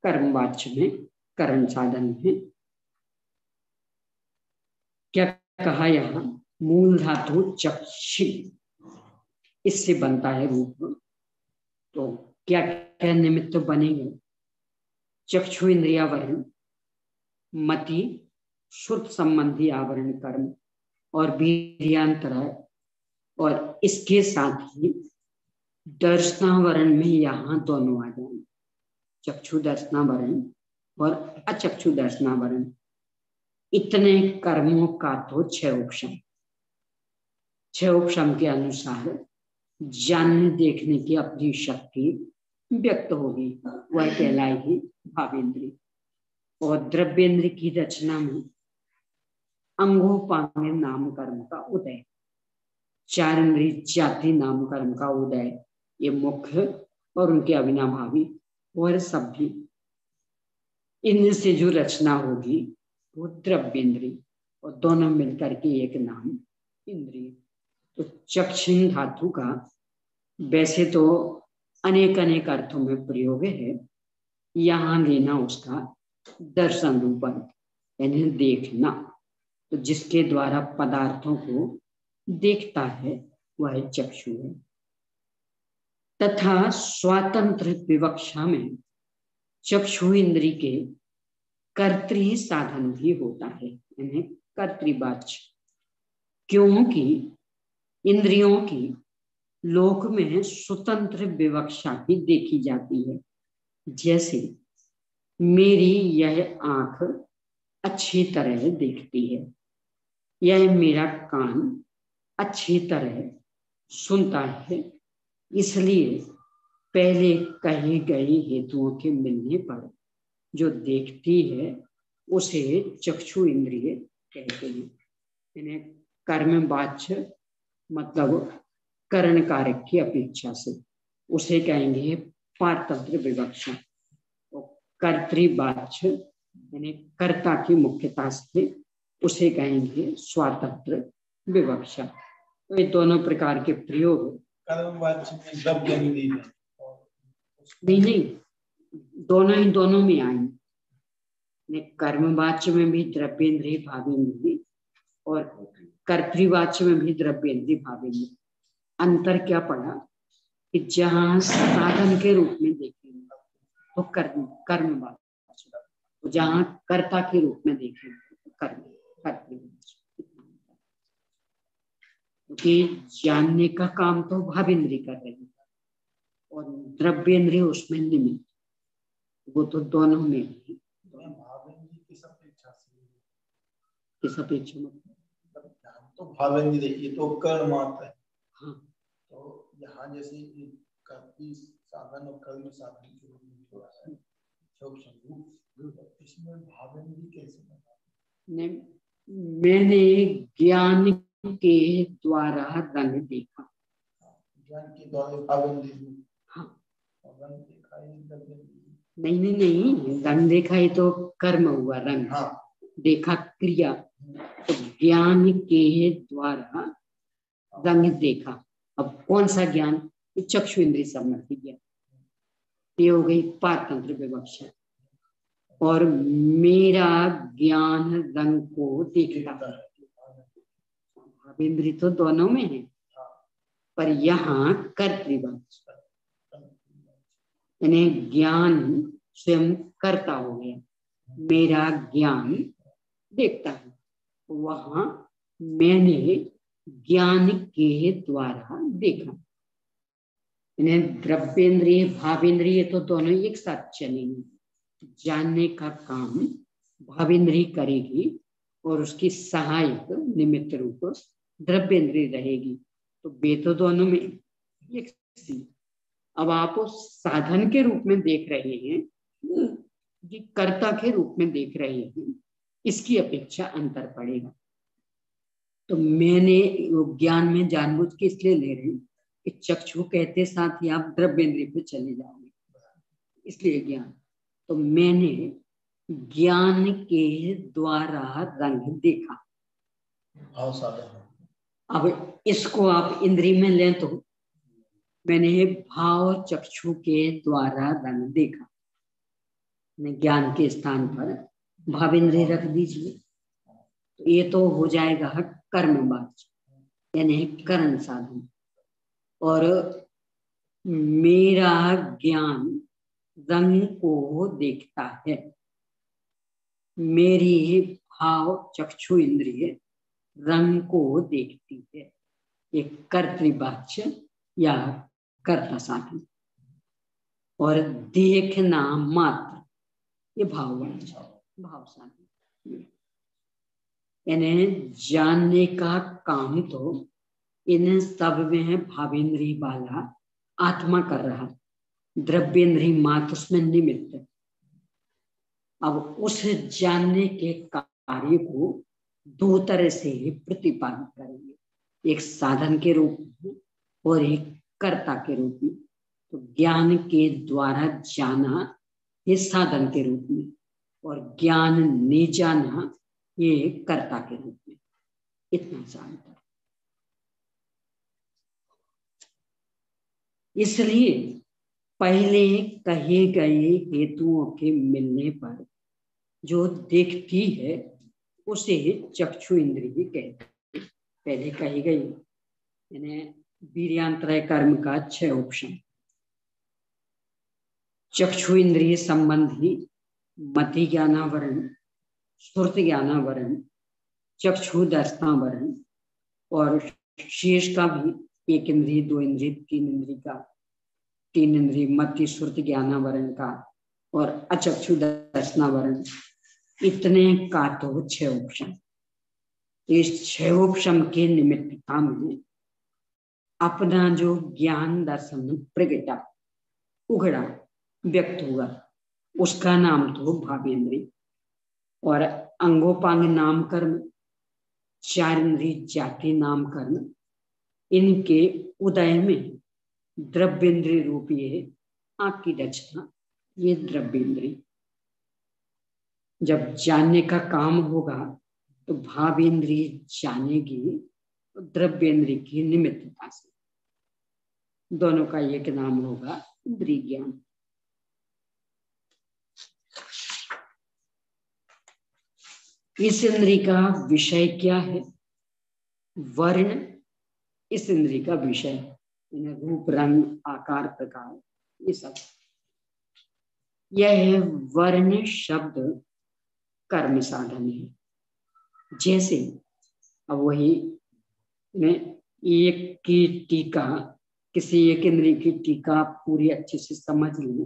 कर्मवाच्य में, करण साधन में क्या कहा? यहाँ मूल धातु चक्षि, इससे बनता है रूप। तो क्या क्या निमित्त बनेंगे? चक्षु इंद्रियावरण, मति, श्रुत संबंधी आवरण कर्म और वीर्यांतराय, और इसके साथ ही दर्शनावरण में यहाँ दोनों आ जाएंगे, चक्षु दर्शनावरण और अचक्षु दर्शनावरण। इतने कर्मों का तो छह उपशम, छह उपशम के अनुसार जानने देखने की अपनी शक्ति व्यक्त होगी, वह कहलाएगी भावेंद्री। और द्रव्येंद्र की रचना में अंगोपांग नाम कर्म का उदय, चार इंद्रिय जाति नाम कर्म का उदय, ये मुख्य और उनके अविनाभावी और सब भी, इनसे जो रचना होगी वो द्रव्येंद्री और दोनों मिलकर के एक नाम इंद्रिय। तो चक्षिण धातु का वैसे तो अनेक अनेक अर्थों में प्रयोग है, यहाँ लेना उसका दर्शन रूप अर्थ, यानी देखना। तो जिसके द्वारा पदार्थों को देखता है वह चक्षु है। तथा स्वातंत्र विवक्षा में चक्षु इंद्री के कर्तृ साधन भी होता है, यानी कर्तृवाच्य। क्योंकि इंद्रियों की लोक में स्वतंत्र विवक्षा भी देखी जाती है। जैसे मेरी यह आंख अच्छी तरह देखती है, यह मेरा कान अच्छी तरह सुनता है, इसलिए पहले कहे गए हेतुओं के मिलने पर जो देखती है उसे चक्षु इंद्रिय कहते हैं। इन्हें कर्मवाच्य मतलब करण कारक की अपेक्षा से उसे कहेंगे पारतंत्र विवक्षा। और कर्तृवाच्य यानी कर्ता की मुख्यता से उसे कहेंगे स्वातंत्र विवक्षा। तो ये दोनों प्रकार के प्रयोग कर्मवाच्य में द्रव्य इंद्रिय नहीं, दोनों में आएंगे। कर्मवाच्य में भी द्रव्येंद्रिय भावेंद्रिय और कर्तृवाच्य में भी द्रव्येंद्रिय भावेंद्रिय। अंतर क्या पड़ा कि जहां साधन के रूप में देखेंगे तो कर्मवाच्य, तो जहां कर्ता के रूप में देखेंगे तो कर्तृवाच्य। क्योंकि जानने का काम तो भावेंद्रिय कर रही है और द्रव्येंद्रिय उसमें निमित्त, वो तो दोनों में भी। किस अपेक्षा से? किस अपेक्षा मतलब तो भावेंद्रिय ये तो कर्म आता है। हाँ, तो यहाँ जैसे कर्तृ साधन और कर्म साधन के रूप में थोड़ा सा इसमें भावेंद्रिय कैसे बना? मैंने ज्ञान के द्वारा रंग देखा। ज्ञान के द्वारा भावेंद्रिय। हाँ, रंग देखा नहीं, रंग देखा ये तो कर्म हुआ, रंग हाँ। देखा क्रिया। तो ज्ञान के द्वारा रंग देखा। अब कौन सा ज्ञान? चक्षु इंद्रिय संबंधी ज्ञान, ये हो गई पारतंत्र विवक्षा। और मेरा ज्ञान रंग को देखता है। भावेंद्रिय तो दोनों में है, पर यहाँ कर्तृवाच्य यानी ज्ञान स्वयं कर्ता हो गया। मेरा ज्ञान देखता है, वहां मैंने ज्ञान के द्वारा देखा। द्रव्येंद्रिय भावेंद्रिय तो दोनों एक साथ चलेंगे। जानने का काम भावेंद्रिय करेगी और उसकी सहायक निमित्त रूप द्रव्येंद्रिय रहेगी। तो वे तो दोनों में एक सी। अब आप साधन के रूप में देख रहे हैं कि कर्ता के रूप में देख रहे हैं, इसकी अपेक्षा अंतर पड़ेगा। तो मैंने ज्ञान में जानबूझ के इसलिए ले रही हूँ कि चक्षु कहते साथ ही आप द्रव्येंद्रिय पे चले जाओगे, इसलिए ज्ञान। तो मैंने ज्ञान के द्वारा रंग देखा। अब इसको आप इंद्रिय में लें तो मैंने भाव चक्षु के द्वारा रंग देखा। ज्ञान के स्थान पर भावेंद्रिय रख दीजिए, तो ये तो हो जाएगा कर्मवाच्य यानी करण साधन। और मेरा ज्ञान रंग को देखता है, मेरी भाव चक्षु इंद्रिय रंग को देखती है। एक कर्तृवाच्य या कर्ता साधन। और देखना मात्र ये भाववाच्य भाव साधन। यानी जानने का काम तो इन सब में भावेंद्रिय वाला आत्मा कर रहा, द्रव्येंद्रिय मात्र उसमें निमित्त है। अब उस जानने के कार्य को दो तरह से प्रतिपादित करेंगे, एक साधन के रूप में और एक कर्ता के रूप में। तो ज्ञान के द्वारा जाना ये साधन के रूप में, और ज्ञान ने जाना ये कर्ता के रूप में, इतना सा अंतर। इसलिए पहले कहे गए हेतुओं के मिलने पर जो देखती है उसे चक्षु इंद्रिय कहते हैं। पहले कही गई यानी वीर्यांतरय कर्म का 6 ऑप्शन, चक्षु इंद्रिय संबंधी मति ज्ञानावरण, श्रुति ज्ञानावरण, चक्षु दर्शनावरण और शेष का भी 1 इंद्रिय 2 इंद्रिय 3 इंद्रिय का 3 इंद्रिय मति श्रुति ज्ञानावरण का और अचक्षु दर्शनावरण, इतने का तो 6 ऑप्शन। इस 6 ऑप्शन के निमित्तता में अपना जो ज्ञान दर्शन प्रगटा उघड़ा व्यक्त हुआ उसका नाम तो भावेंद्रिय। और अंगोपांग नाम कर्म, 4 इंद्रिय जाति नाम कर्म, इनके उदय में द्रव्येंद्रिय रूप ये आंख की रचना, ये द्रव्येंद्रिय। जब जानने का काम होगा तो भावेंद्रिय जानेगी द्रव्येंद्रिय की निमित्तता से, दोनों का एक नाम होगा इंद्रिय ज्ञान। इस इंद्रिय का विषय क्या है? वर्ण इस इंद्रिय का विषय, रूप रंग आकार प्रकार ये सब। यह वर्ण शब्द कर्म साधन है। जैसे अब वही एक की टीका, किसी एक इंद्रिय की टीका पूरी अच्छे से समझ ली,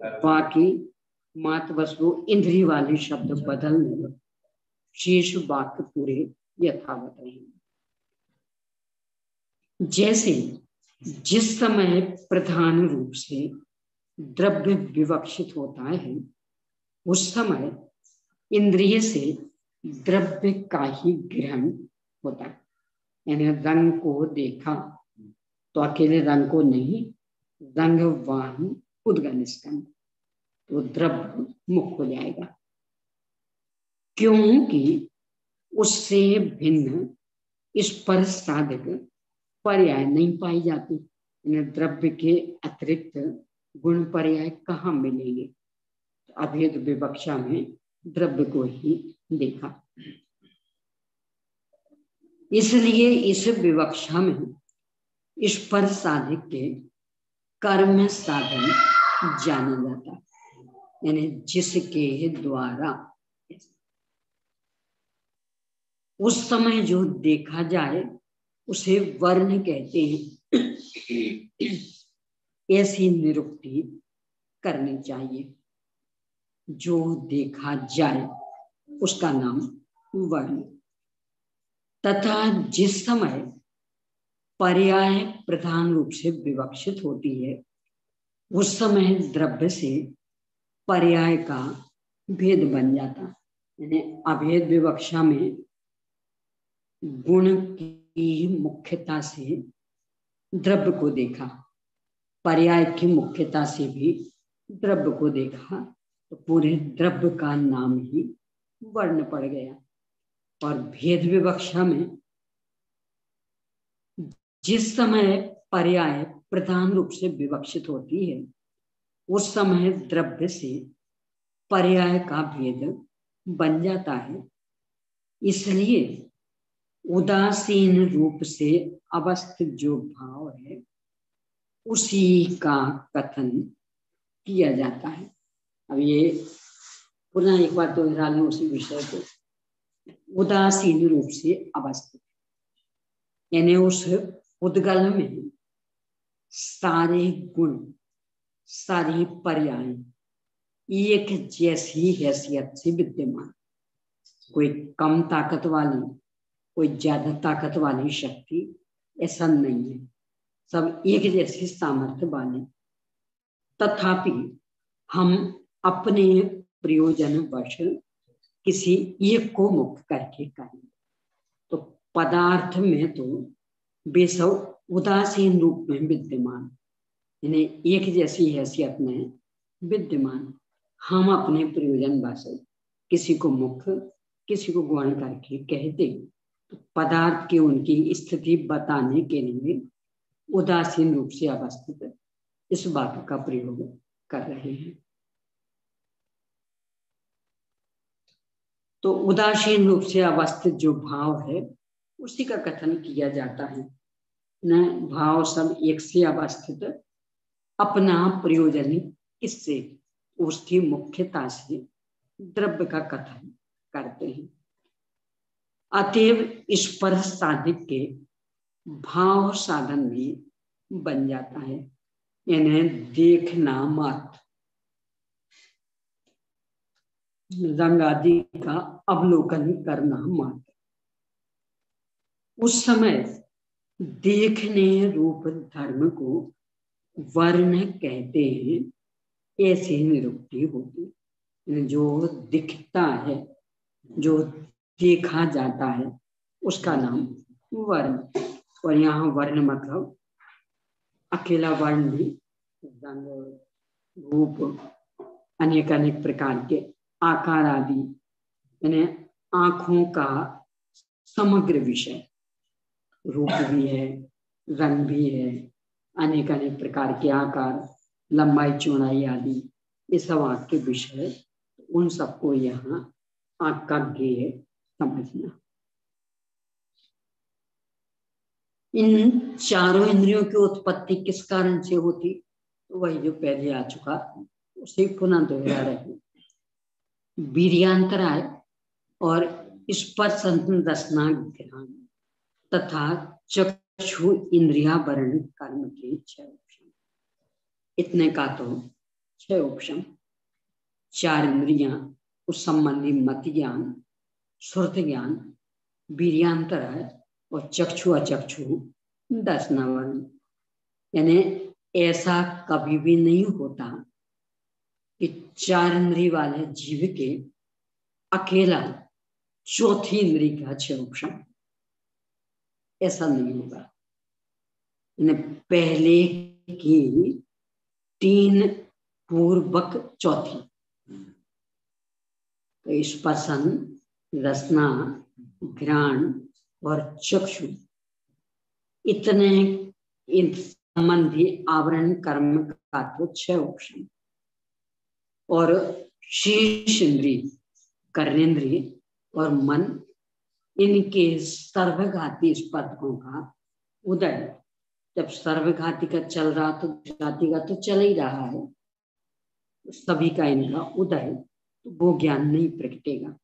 बाकी मात वस्तु इंद्रिय वाले शब्द बदलने, शेष वाक्य पूरे यथावत रहेंगे। जैसे जिस समय प्रधान रूप से द्रव्य विवक्षित होता है उस समय इंद्रिय से द्रव्य का ही ग्रहण होता है। यानी रंग को देखा तो अकेले रंग को नहीं, रंग वाहन उद्गम स्कंद, तो द्रव्य मुख हो जाएगा, क्योंकि उससे भिन्न स्पर्श साधक पर्याय नहीं पाई जाती। द्रव्य के अतिरिक्त गुण पर्याय कहाँ मिलेंगे? अभेद विवक्षा में द्रव्य को ही देखा। इसलिए इस विवक्षा में स्पर्श साधक के कर्म साधन जाना जाता है, यानी जिसके द्वारा उस समय जो देखा जाए उसे वर्ण कहते हैं। ऐसी निरुक्ति करनी चाहिए। जो देखा जाए उसका नाम वर्ण। तथा जिस समय पर्याय प्रधान रूप से विवक्षित होती है उस समय द्रव्य से पर्याय का भेद बन जाता। यानी अभेद विवक्षा में गुण की मुख्यता से द्रव्य को देखा, पर्याय की मुख्यता से भी द्रव्य को देखा, तो पूरे द्रव्य का नाम ही वर्ण पड़ गया। और भेद विवक्षा में जिस समय पर्याय प्रधान रूप से विवक्षित होती है उस समय द्रव्य से पर्याय का भेद बन जाता है। इसलिए उदासीन रूप से अवस्थित जो भाव है उसी का कथन किया जाता है। अब ये पुनः एक बार दोहरा लें उसी विषय को। उदासीन रूप से अवस्थित, यानी उस उद्गल में सारे गुण सारी पर्याय एक जैसी हैसियत से विद्यमान। कोई कम ताकत वाली, कोई ज्यादा ताकत वाली शक्ति ऐसा नहीं है, सब एक जैसी सामर्थ्य वाले। तथापि हम अपने प्रयोजन वश किसी एक को मुक्त करके करेंगे। तो पदार्थ में तो बेसव उदासीन रूप में विद्यमान, यानी एक जैसी हैसियत में विद्यमान, हम अपने प्रयोजन वश किसी को मुक्त किसी को गौण करके कहते, तो पदार्थ की उनकी स्थिति बताने के लिए उदासीन रूप से अवस्थित इस वाक्य का प्रयोग कर रहे हैं। तो उदासीन रूप से अवस्थित जो भाव है उसी का कथन किया जाता है। न भाव सब एक से अवस्थित अपना प्रयोजन किससे, उसकी मुख्यता से द्रव्य का कथन करते हैं। अतएव स्पर्श साधिक के भाव साधन भी बन जाता है। इन्हें देखना मात्र, रंग आदि का अवलोकन करना मात्र, उस समय देखने रूप धर्म को वर्ण कहते हैं, ऐसी निरुक्ति होती। जो दिखता है, जो देखा जाता है, उसका नाम वर्ण। और यहाँ वर्ण मतलब अकेला वर्ण भी, रंग रूप अनेक अनेक प्रकार के आकार आदि, यानी आंखों का समग्र विषय, रूप भी है, रंग भी है, अनेक अनेक प्रकार के आकार, लंबाई चौड़ाई आदि, ये सब आंख के विषय, उन सबको यहाँ आंख का ज्ञेय समझना। इन चारों इंद्रियों की उत्पत्ति किस कारण से होती, तो वही जो पहले आ चुका, उसे पुनः दोहरा रहे। वीर्यांतराय और स्पर्श रसना ज्ञान तथा चक्षु इंद्रिया वर्ण कर्म के 6 उपशम। इतने का तो 6 उपशम, 4 इंद्रियां, उस संबंधी मत ज्ञान, श्रुत ज्ञान, वीर्यांतराय और चक्षु अचक्षु 10 वर्ण। यानी ऐसा कभी भी नहीं होता कि 4 इंद्रिय वाले जीव के अकेला चौथी इंद्री का 6 उपशम, ऐसा नहीं होगा। पहले की 3 पूर्वक चौथी, तो स्पर्शन, रसना, घ्राण और चक्षु, इतने इन संबंधी आवरण कर्म का तो 6 उपशम। और शीर्ष इंद्रिय, कर्णेंद्रिय और मन, इनके सर्वघाती स्पर्धकों का उदय। जब सर्वघाती का चल रहा तो घाती का तो चल ही रहा है, सभी का इनका उदय, तो वो ज्ञान नहीं प्रकटेगा।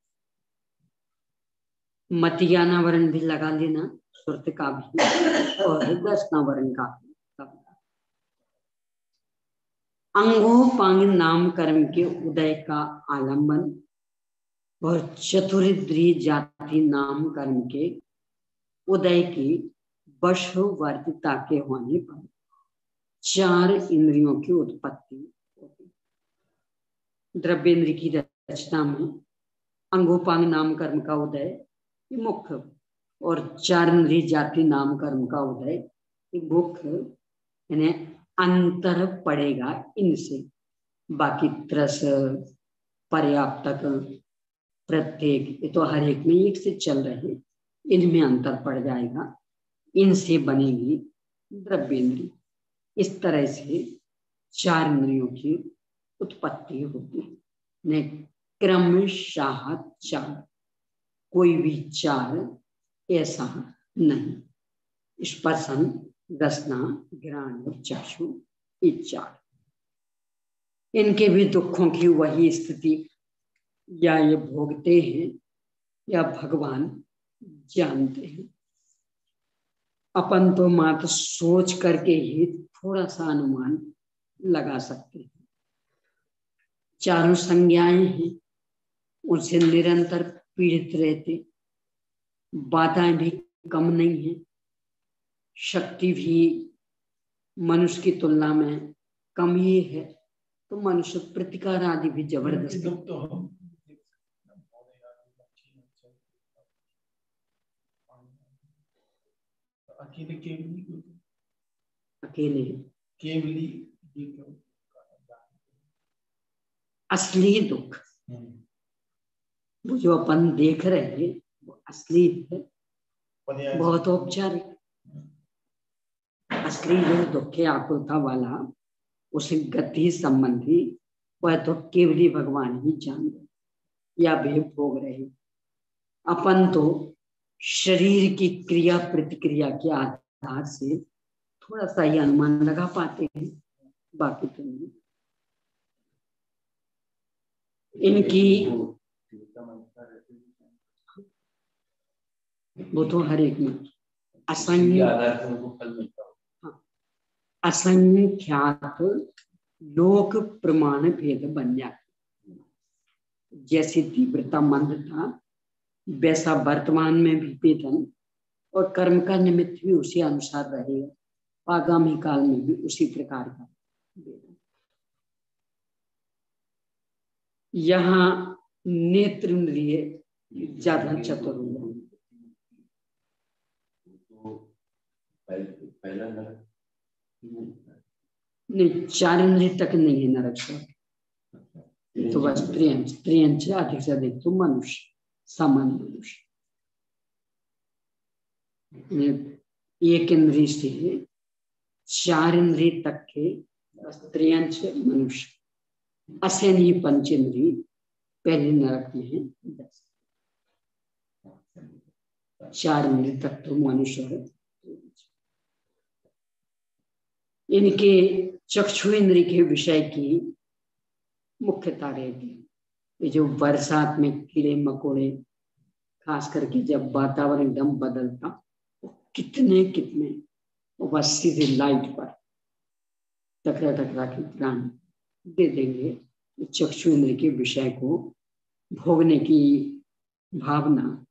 मतियानावरण भी लगा लेना, सुरत का भी और दर्शनावरण का भी। अंगोपांग नाम कर्म के उदय का आलंबन और चतुरिद्रीय जाति नाम कर्म के उदय की वशवर्तिता के होने पर 4 इंद्रियों की उत्पत्ति होती। द्रव्येंद्र की रचना में अंगोपांग नाम कर्म का उदय मुख्य और 4 इंद्रिय जाति नाम कर्म का उदय मुख्य, यानी अंतर पड़ेगा इनसे। बाकी त्रस, पर्याप्तक, प्रत्येक, ये तो हर एक में एक से चल रहे, इनमें अंतर पड़ जाएगा, इनसे बनेगी द्रव्येंद्री। इस तरह से 4 इंद्रियों की उत्पत्ति होती है। क्रमशः 4, कोई भी 4 ऐसा नहीं। स्पर्शन, रसना, घ्राण और चक्षु, ये 4, इनके भी दुखों की वही स्थिति या ये भोगते हैं या भगवान जानते हैं। अपन तो मात्र सोच करके ही थोड़ा सा अनुमान लगा सकते हैं। 4 संज्ञाएं हैं, उनसे निरंतर पीड़ित रहते, बाधाएं भी कम नहीं है, शक्ति भी मनुष्य की तुलना में कम ही है, तो मनुष्य प्रतिकार आदि भी जबरदस्त। अकेले असली दुख वो जो अपन देख रहे हैं वो असली है, पर्याय बहुत औपचारिक। असली जो दुखे आकुलता वाला उसे गति संबंधी वह तो केवली भगवान ही जान रहे या वे भोग रहे। अपन तो शरीर की क्रिया प्रतिक्रिया के आधार से थोड़ा सा ही अनुमान लगा पाते हैं, बाकी तो नहीं। इनकी वो तो हर एक में असंख्यात लोक प्रमाण भेद बन जाते। जैसी तीव्रता मंद था वैसा वर्तमान में भी वेदन और कर्म का निमित्त भी उसी अनुसार रहेगा, आगामी काल में भी उसी प्रकार का वेदन। यहाँ नेत्र इंद्रिय ज्यादा चतुर हुआ। नहीं, 4 इंद्रिय तक नहीं है नरक स्वर्ग, तो बस त्रियंच अधिक से अधिक तो मनुष्य, सामान्य मनुष्य। एक इंद्रिय से 4 इंद्रिय तक के बस त्रियंच मनुष्य। असैन्य पंच इंद्रिय पहले नरक में है 10, 4 इंद्रिय तक तो मनुष्य है। इनके चक्षु इंद्रिय के विषय की मुख्यता रहती है। ये जो बरसात में कीड़े मकोड़े, खास करके जब वातावरण एकदम बदलता, कितने कितने बस सीधे लाइट पर टकरा टकरा के प्राण दे देंगे। चक्षु इंद्रिय के विषय को भोगने की भावना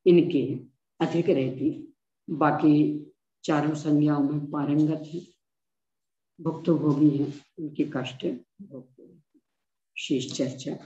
इनके अधिक रहती, बाकी चारों संज्ञाओं में पारंगत है, भुक्तभोगी है, उनके कष्ट शेष चर्चा।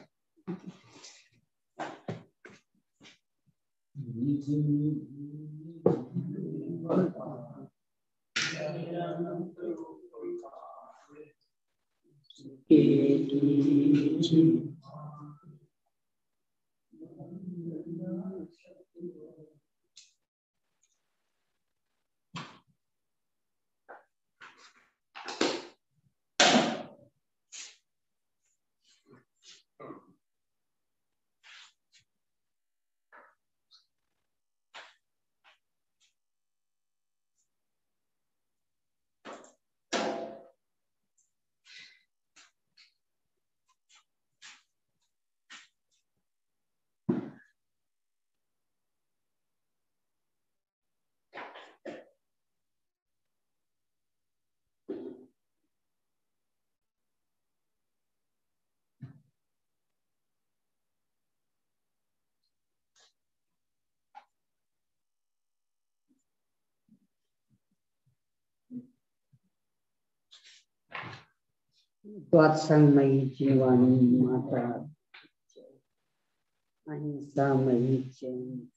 द्वादशमयी जीवानी माता अहिंसा मयी चैन